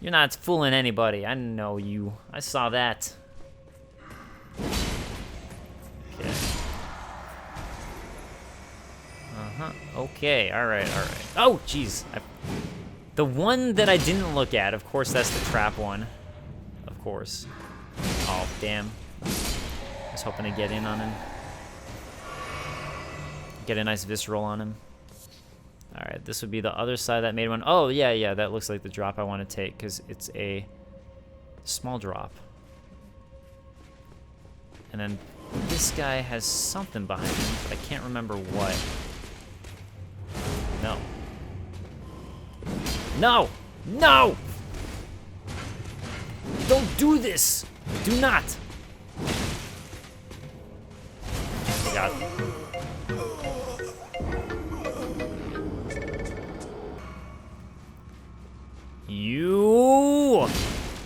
you're not fooling anybody. I know you. I saw that. Okay. Okay, alright. Oh, jeez. The one that I didn't look at, of course, that's the trap one. Of course. Oh, damn. I was hoping to get in on him. Get a nice visceral on him. Alright, this would be the other side that made one. Oh, yeah, that looks like the drop I want to take, because it's a small drop. And then this guy has something behind him, but I can't remember what. No. No! No! Don't do this! Do not! Oh god. You!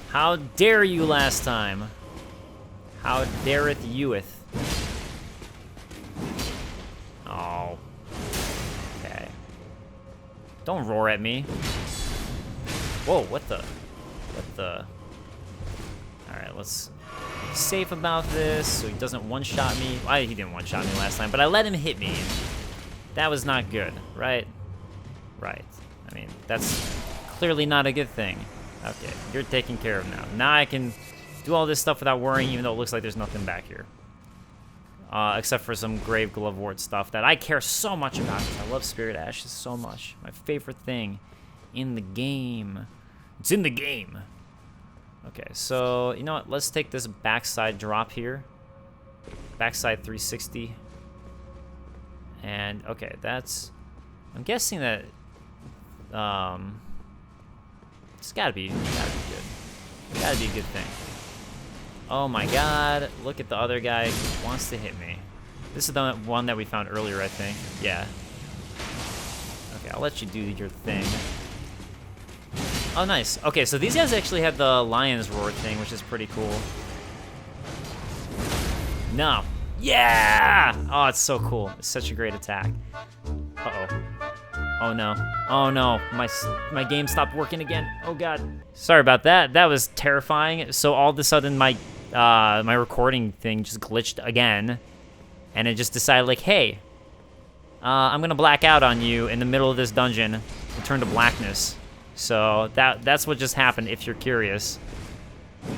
How dare you last time? How dareth youeth? Oh. Okay. Don't roar at me. Whoa, what the? Alright, let's be safe about this so he doesn't one-shot me. Well, he didn't one-shot me last time, but I let him hit me. That was not good, right? Right. I mean, that's clearly not a good thing. Okay, you're taken care of now. Now I can do all this stuff without worrying, even though it looks like there's nothing back here. Except for some grave glovewort stuff that I care so much about because I love Spirit Ashes so much. My favorite thing in the game. It's in the game. Okay, so, you know what? Let's take this backside drop here. Backside 360. And, okay, that's... I'm guessing that... It's gotta be good. Gotta be a good thing. Oh my god, look at the other guy who wants to hit me. This is the one that we found earlier, I think. Yeah. Okay, I'll let you do your thing. Oh, nice. Okay, so these guys actually had the Lion's Roar thing, which is pretty cool. No. Yeah! Oh, it's so cool. It's such a great attack. Uh-oh. Oh no. Oh no. My game stopped working again. Oh god. Sorry about that. That was terrifying. So all of a sudden my my recording thing just glitched again. And it just decided like, hey, I'm gonna black out on you in the middle of this dungeon and turn to blackness. So that's what just happened if you're curious.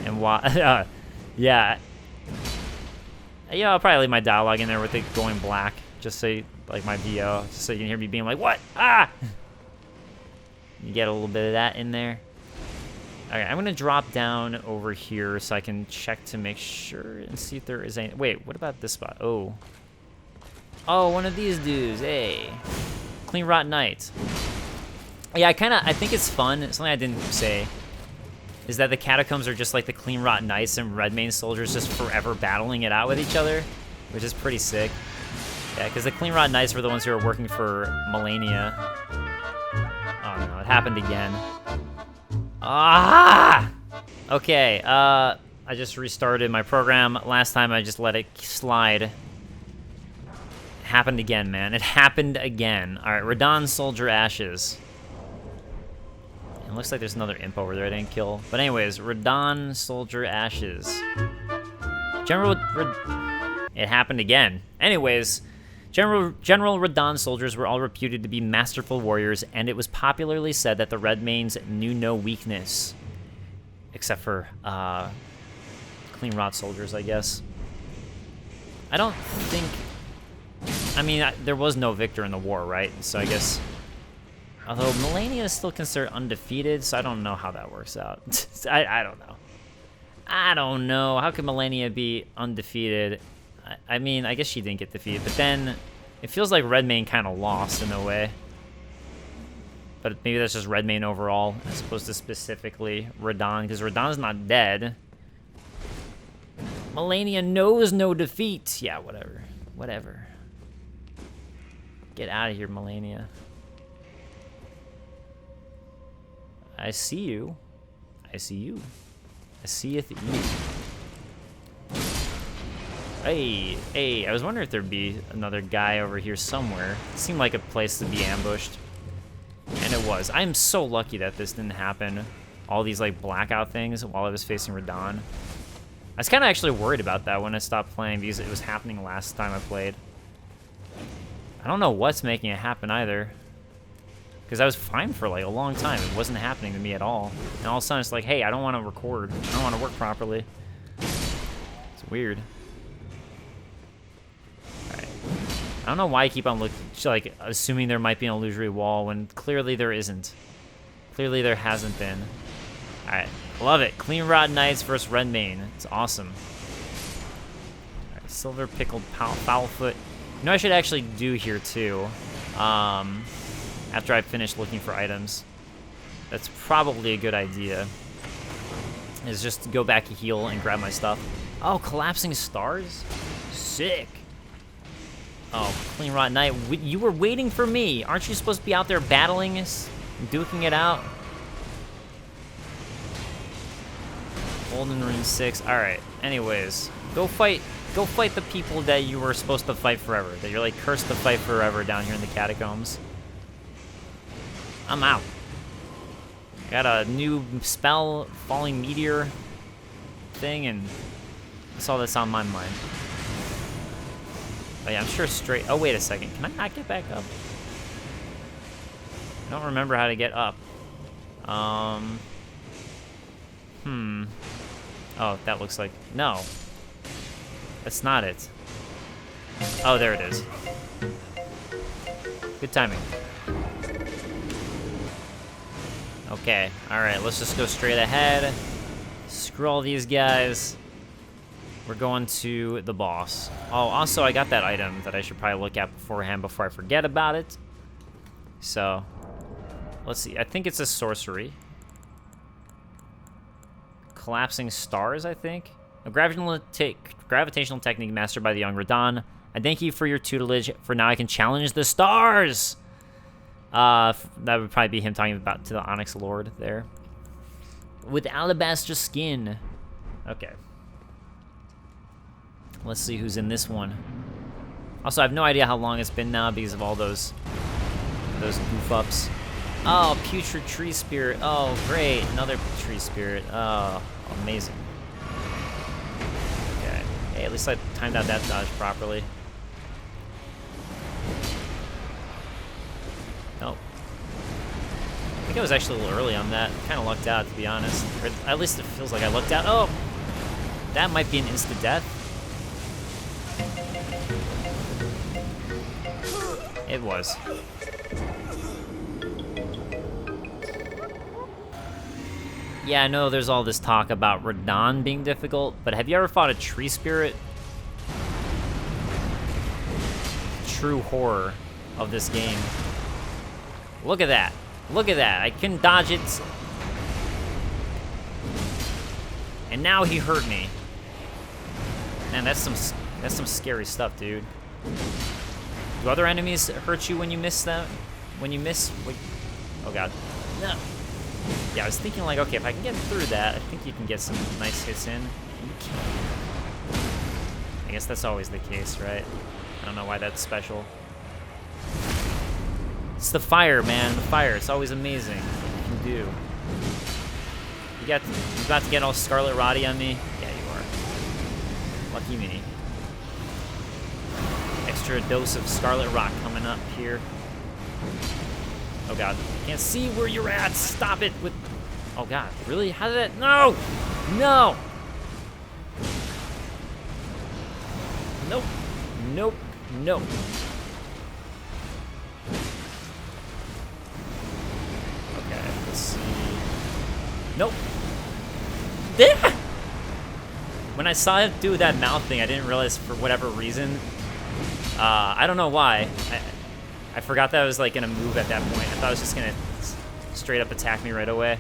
And why yeah. Yeah, I'll probably leave my dialogue in there with it going black. Just so like my VO, just so you can hear me being like, what? Ah! You get a little bit of that in there. Okay, I'm gonna drop down over here so I can check to make sure and see if there is any. Wait, what about this spot? Oh, one of these dudes. Hey, Clean Rot Knight. Yeah, I think it's fun. Something I didn't say is that the catacombs are just like the Clean Rot Knights and Redmanes soldiers just forever battling it out with each other, which is pretty sick. Yeah, because the Clean Rot Knights were the ones who were working for Malenia. Oh no, it happened again. Ah! Okay, I just restarted my program. Last time I just let it slide. It happened again, man. It happened again. Alright, Radon Soldier Ashes. It looks like there's another imp over there I didn't kill. But anyways, Radon Soldier Ashes. It happened again. Anyways... General Radon soldiers were all reputed to be masterful warriors, and it was popularly said that the Redmanes knew no weakness. Except for, Clean Rot soldiers, I guess. I don't think... I mean, there was no victor in the war, right? So I guess... Although Malenia is still considered undefeated, so I don't know how that works out. I don't know. I don't know. How could Malenia be undefeated? I mean, I guess she didn't get defeated, but then it feels like Redmane kind of lost in a way. But maybe that's just Redmane overall, as opposed to specifically Radon, because Radon's not dead. Malenia knows no defeat. Yeah, whatever. Whatever. Get out of here, Malenia. I see you. I see you. I seeth you. Hey, I was wondering if there'd be another guy over here somewhere. It seemed like a place to be ambushed. And it was. I'm so lucky that this didn't happen. All these, like, blackout things while I was facing Radahn. I was kind of actually worried about that when I stopped playing because it was happening last time I played. I don't know what's making it happen either. Because I was fine for, like, a long time. It wasn't happening to me at all. And all of a sudden it's like, hey, I don't want to record. I don't want to work properly. It's weird. I don't know why I keep on looking, like, assuming there might be an illusory wall when clearly there isn't. Clearly there hasn't been. Alright, love it. Clean Rod Knights versus Redmane. It's awesome. Alright, Silver Pickled Foulfoot. You know what I should actually do here, too? After I finish looking for items. That's probably a good idea. Is just to go back and heal and grab my stuff. Oh, Collapsing Stars? Sick. Oh, Clean Rot Knight, you were waiting for me. Aren't you supposed to be out there battling us? Duking it out? Golden Rune 6. Alright, anyways. Go fight the people that you were supposed to fight forever. That you're like cursed to fight forever down here in the catacombs. I'm out. Got a new spell, Falling Meteor thing, and that's all that's on my mind. Oh yeah, I'm sure straight... Oh, wait a second. Can I not get back up? I don't remember how to get up. Oh, that looks like... No. That's not it. Oh, there it is. Good timing. Okay, alright, let's just go straight ahead. Screw all these guys. We're going to the boss. Oh, also, I got that item that I should probably look at beforehand before I forget about it. So, let's see. I think it's a sorcery. Collapsing Stars, I think. A gravitational technique mastered by the young Radon. I thank you for your tutelage. For now, I can challenge the stars. That would probably be him talking about to the Onyx Lord there. With alabaster skin. Okay. Let's see who's in this one. Also, I have no idea how long it's been now because of all those goof-ups. Oh, Putrid Tree Spirit. Oh, great. Another Tree Spirit. Oh, amazing. Okay. Hey, at least I timed out that dodge properly. Nope. I think I was actually a little early on that. Kind of lucked out, to be honest. Or at least it feels like I lucked out. Oh! That might be an insta-death. It was. Yeah, I know there's all this talk about Radon being difficult, but have you ever fought a tree spirit? True horror of this game. Look at that. Look at that. I couldn't dodge it. And now he hurt me. Man, that's some scary stuff, dude. Do other enemies hurt you when you miss them? When you miss? Wait. Oh god. No. Yeah, I was thinking like, okay, if I can get through that, I think you can get some nice hits in. You can't. I guess that's always the case, right? I don't know why that's special. It's the fire, man. The fire. It's always amazing what you can do. You about to get all Scarlet Roddy on me? Yeah, you are. Lucky me. Extra dose of Scarlet Rock coming up here. Oh god. Can't see where you're at. Stop it with... Oh god. Really? How did that... No! No! Nope. Nope. Nope. Okay, let's see. Nope. There! When I saw it do that mouth thing, I didn't realize for whatever reason. I don't know why. I forgot that I was like gonna move at that point. I thought it was just gonna straight up attack me right away.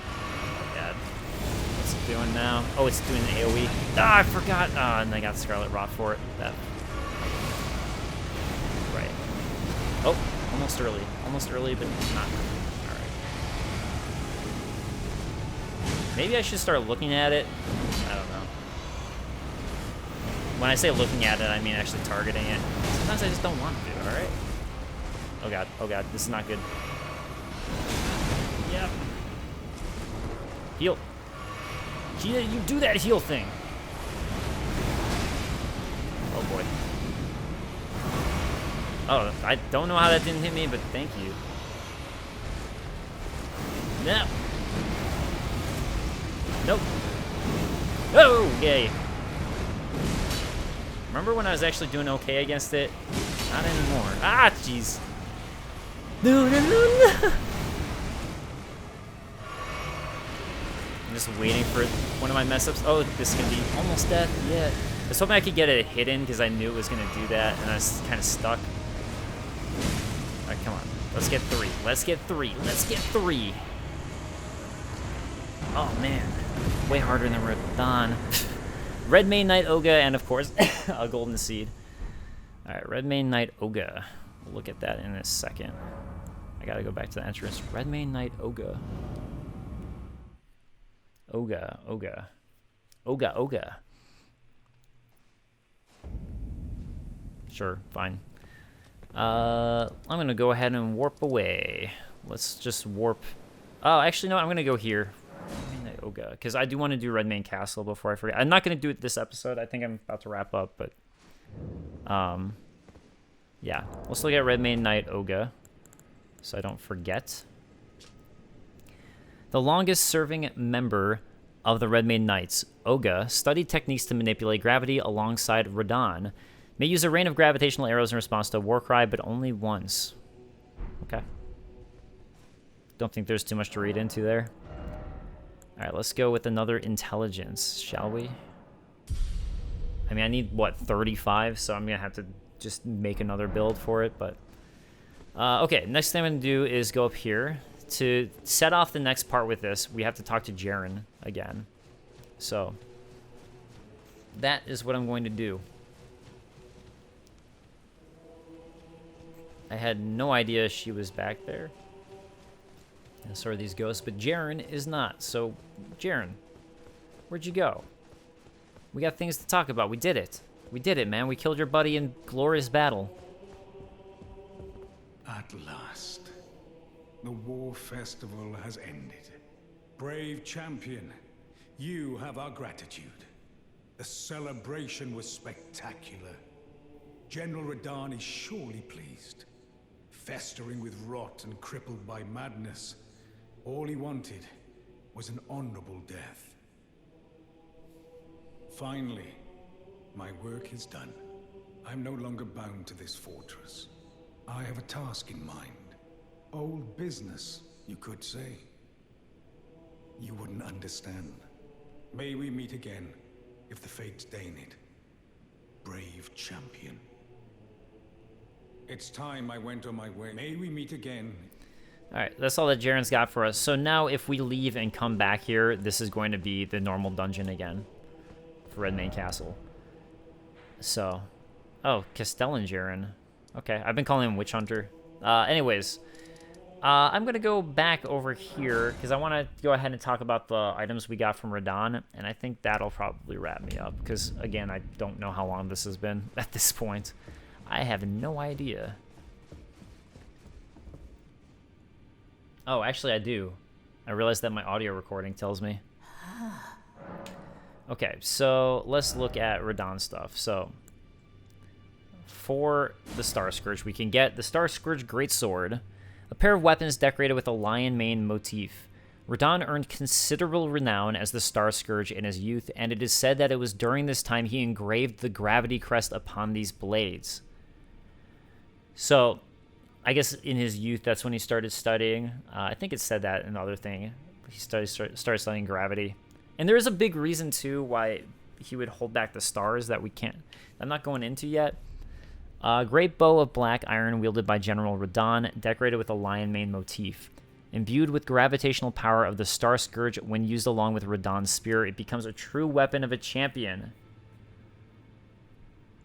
Oh god. What's it doing now? Oh, it's doing the AoE. Ah, I forgot. Ah, and I got Scarlet Rot for it. That. Right. Oh, almost early. Almost early, but not. Alright. Maybe I should start looking at it. I don't know. When I say looking at it, I mean actually targeting it. Sometimes I just don't want to, alright? Oh god, this is not good. Yep. Heal. Heal, you do that heal thing. Oh boy. Oh, I don't know how that didn't hit me, but thank you. No. Nope. Oh, yay. Remember when I was actually doing okay against it? Not anymore. Ah, jeez. No. I'm just waiting for one of my mess ups. Oh, this is gonna be almost death. Yeah. I was hoping I could get it hidden because I knew it was gonna do that, and I was kind of stuck. All right, come on. Let's get 3. Let's get 3. Let's get 3. Oh man, way harder than Radon. Redmane Knight Ogre, and of course, a golden seed. All right, Redmane Knight Ogre. We'll look at that in a second. I gotta go back to the entrance. Redmane Knight Ogre. Ogre. Sure, fine. I'm gonna go ahead and warp away. Let's just warp. Oh, actually, no, I'm gonna go here. Ogre, because I do want to do Redmane Castle before I forget. I'm not gonna do it this episode. I think I'm about to wrap up, but yeah. Let's look at Redmane Knight Ogre, so I don't forget. The longest-serving member of the Redmane Knights, Ogre, studied techniques to manipulate gravity alongside Radon. May use a rain of gravitational arrows in response to a war cry, but only once. Okay. Don't think there's too much to read into there. All right, let's go with another intelligence, shall we? I mean, I need, what, 35? So I'm going to have to just make another build for it, but... okay, next thing I'm going to do is go up here. To set off the next part with this, we have to talk to Jaren again. So, that is what I'm going to do. I had no idea she was back there. And so are these ghosts, but Jaren is not. So, Jaren, where'd you go? We got things to talk about. We did it. We did it, man. We killed your buddy in glorious battle. At last, the war festival has ended. Brave champion, you have our gratitude. The celebration was spectacular. General Radahn is surely pleased. Festering with rot and crippled by madness, all he wanted was an honorable death. Finally, my work is done. I'm no longer bound to this fortress. I have a task in mind. Old business, you could say. You wouldn't understand. May we meet again, if the fates deign it. Brave champion. It's time I went on my way. May we meet again. Alright, that's all that Jaren's got for us. So now if we leave and come back here, this is going to be the normal dungeon again for Redmane Castle. So, oh, Castellan Jaren. Okay, I've been calling him Witch Hunter. Anyways, I'm going to go back over here because I want to go ahead and talk about the items we got from Radon, and I think that'll probably wrap me up because, again, I don't know how long this has been at this point. I have no idea. Oh, actually I do. I realized that my audio recording tells me. Okay, so let's look at Radon stuff. So, for the Starscourge, we can get the Starscourge Greatsword, a pair of weapons decorated with a lion mane motif. Radon earned considerable renown as the Starscourge in his youth, and it is said that it was during this time he engraved the gravity crest upon these blades. So, I guess in his youth, that's when he started studying. I think it said that in the other thing. He started studying gravity. And there is a big reason, too, why he would hold back the stars that we can't... I'm not going into yet. Great bow of black iron wielded by General Radon, decorated with a lion mane motif. Imbued with gravitational power of the Starscourge, when used along with Radon's spear, it becomes a true weapon of a champion.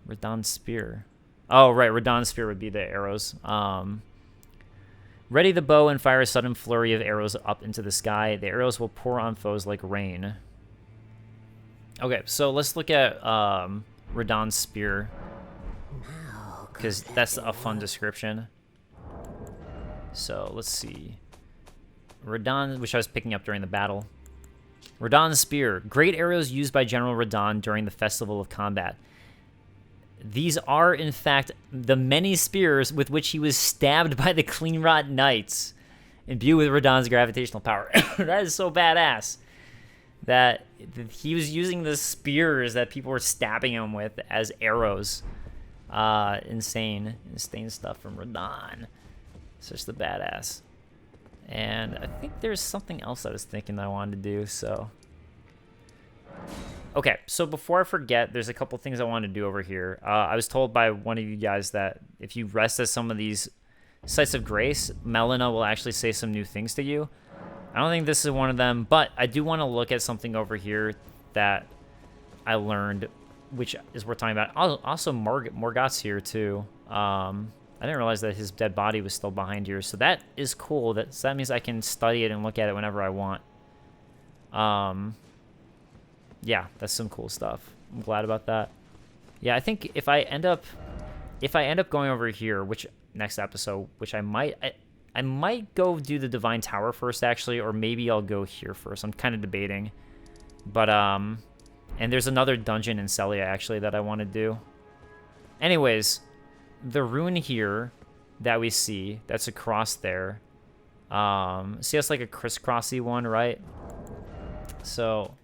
Radon Spear. Oh, right, Radon Spear would be the arrows. Ready the bow and fire a sudden flurry of arrows up into the sky. The arrows will pour on foes like rain. Okay, so let's look at Radon Spear, because that's a fun description. So let's see. Radon, which I was picking up during the battle. Radon Spear, great arrows used by General Radahn during the Festival of Combat. These are, in fact, the many spears with which he was stabbed by the Cleanrot Knights, imbued with Radahn's gravitational power. That is so badass. That he was using the spears that people were stabbing him with as arrows. Insane stuff from Radahn. Such the badass. And I think there's something else I was thinking that I wanted to do, so. Okay, so before I forget, there's a couple things I want to do over here. I was told by one of you guys that if you rest at some of these sites of grace, Malenia will actually say some new things to you. I don't think this is one of them, but I do want to look at something over here that I learned, which is worth talking about. Also, Morgoth's here too. I didn't realize that his dead body was still behind here, so that is cool. So that means I can study it and look at it whenever I want. Yeah, that's some cool stuff. I'm glad about that. Yeah, I think if I end up going over here, which next episode, which I might go do the Divine Tower first, actually, or maybe I'll go here first. I'm kind of debating. But, and there's another dungeon in Sellia, actually, that I want to do. Anyways, the rune here that we see, that's across there. See, that's like a crisscrossy one, right? So,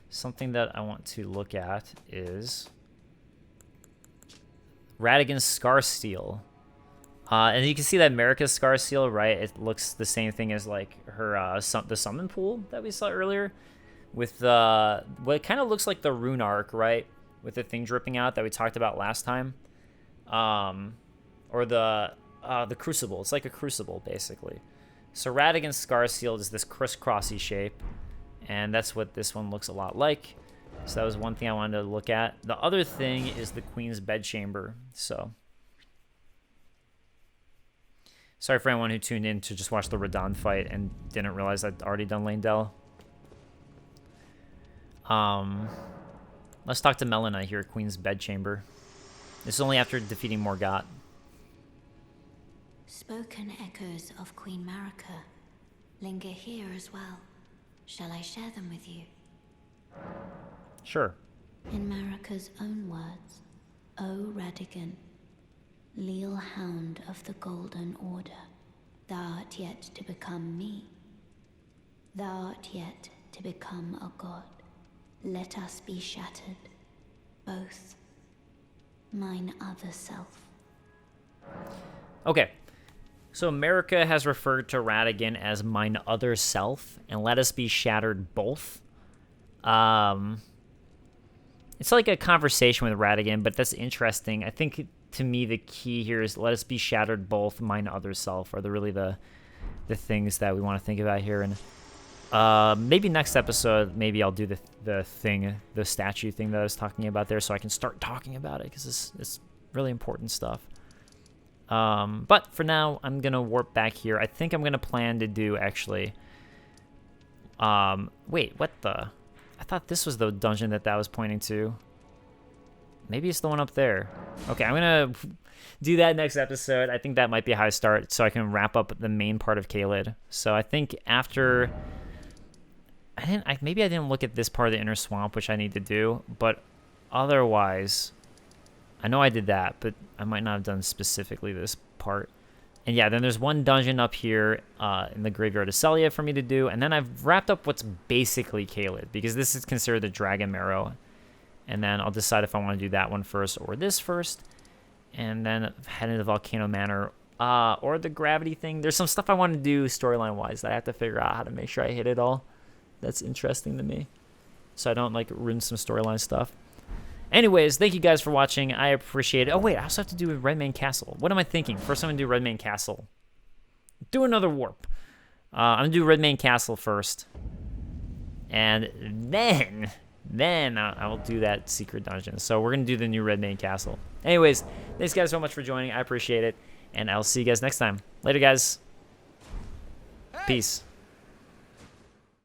something that I want to look at is Radagon's Scarsteel. And you can see that Marika's Scarsteel, right? It looks the same thing as like her the summon pool that we saw earlier, with what kind of looks like the rune arc, right? With the thing dripping out that we talked about last time, or the crucible. It's like a crucible basically. So Radagon's Scarsteel is this crisscrossy shape, and that's what this one looks a lot like. So that was one thing I wanted to look at. The other thing is the Queen's Bedchamber. So. Sorry for anyone who tuned in to just watch the Radahn fight and didn't realize I'd already done Leyndell. Let's talk to Malenia here at Queen's Bedchamber. This is only after defeating Morgoth. Spoken echoes of Queen Marika linger here as well. Shall I share them with you? Sure. In Marika's own words, O Radagon, Leal Hound of the Golden Order, thou art yet to become me. Thou art yet to become a god. Let us be shattered, both. Mine other self. Okay. So Marika has referred to Radagon as mine other self, and let us be shattered both. It's like a conversation with Radagon, but that's interesting. I think to me the key here is let us be shattered both, mine other self, are really the things that we want to think about here. And maybe next episode, maybe I'll do the statue thing that I was talking about there, so I can start talking about it, because it's really important stuff. But for now, I'm gonna warp back here. I think I'm gonna plan to do actually. Wait, what the? I thought this was the dungeon that was pointing to. Maybe it's the one up there. Okay, I'm gonna do that next episode. I think that might be how I start, so I can wrap up the main part of Caelid. So I think after, maybe I didn't look at this part of the Inner Swamp, which I need to do, but otherwise, I know I did that, but I might not have done specifically this part. And yeah, then there's one dungeon up here in the Graveyard of Sellia for me to do, and then I've wrapped up what's basically Caelid, because this is considered the Dragon Marrow. And then I'll decide if I want to do that one first or this first, and then head into Volcano Manor or the Gravity thing. There's some stuff I want to do storyline-wise that I have to figure out how to make sure I hit it all. That's interesting to me, so I don't like ruin some storyline stuff. Anyways, thank you guys for watching. I appreciate it. Oh, wait, I also have to do Redmane Castle. What am I thinking? First, I'm going to do Redmane Castle. Do another warp. I'm going to do Redmane Castle first. And then I will do that secret dungeon. So we're going to do the new Redmane Castle. Anyways, thanks guys so much for joining. I appreciate it. And I'll see you guys next time. Later, guys. Peace.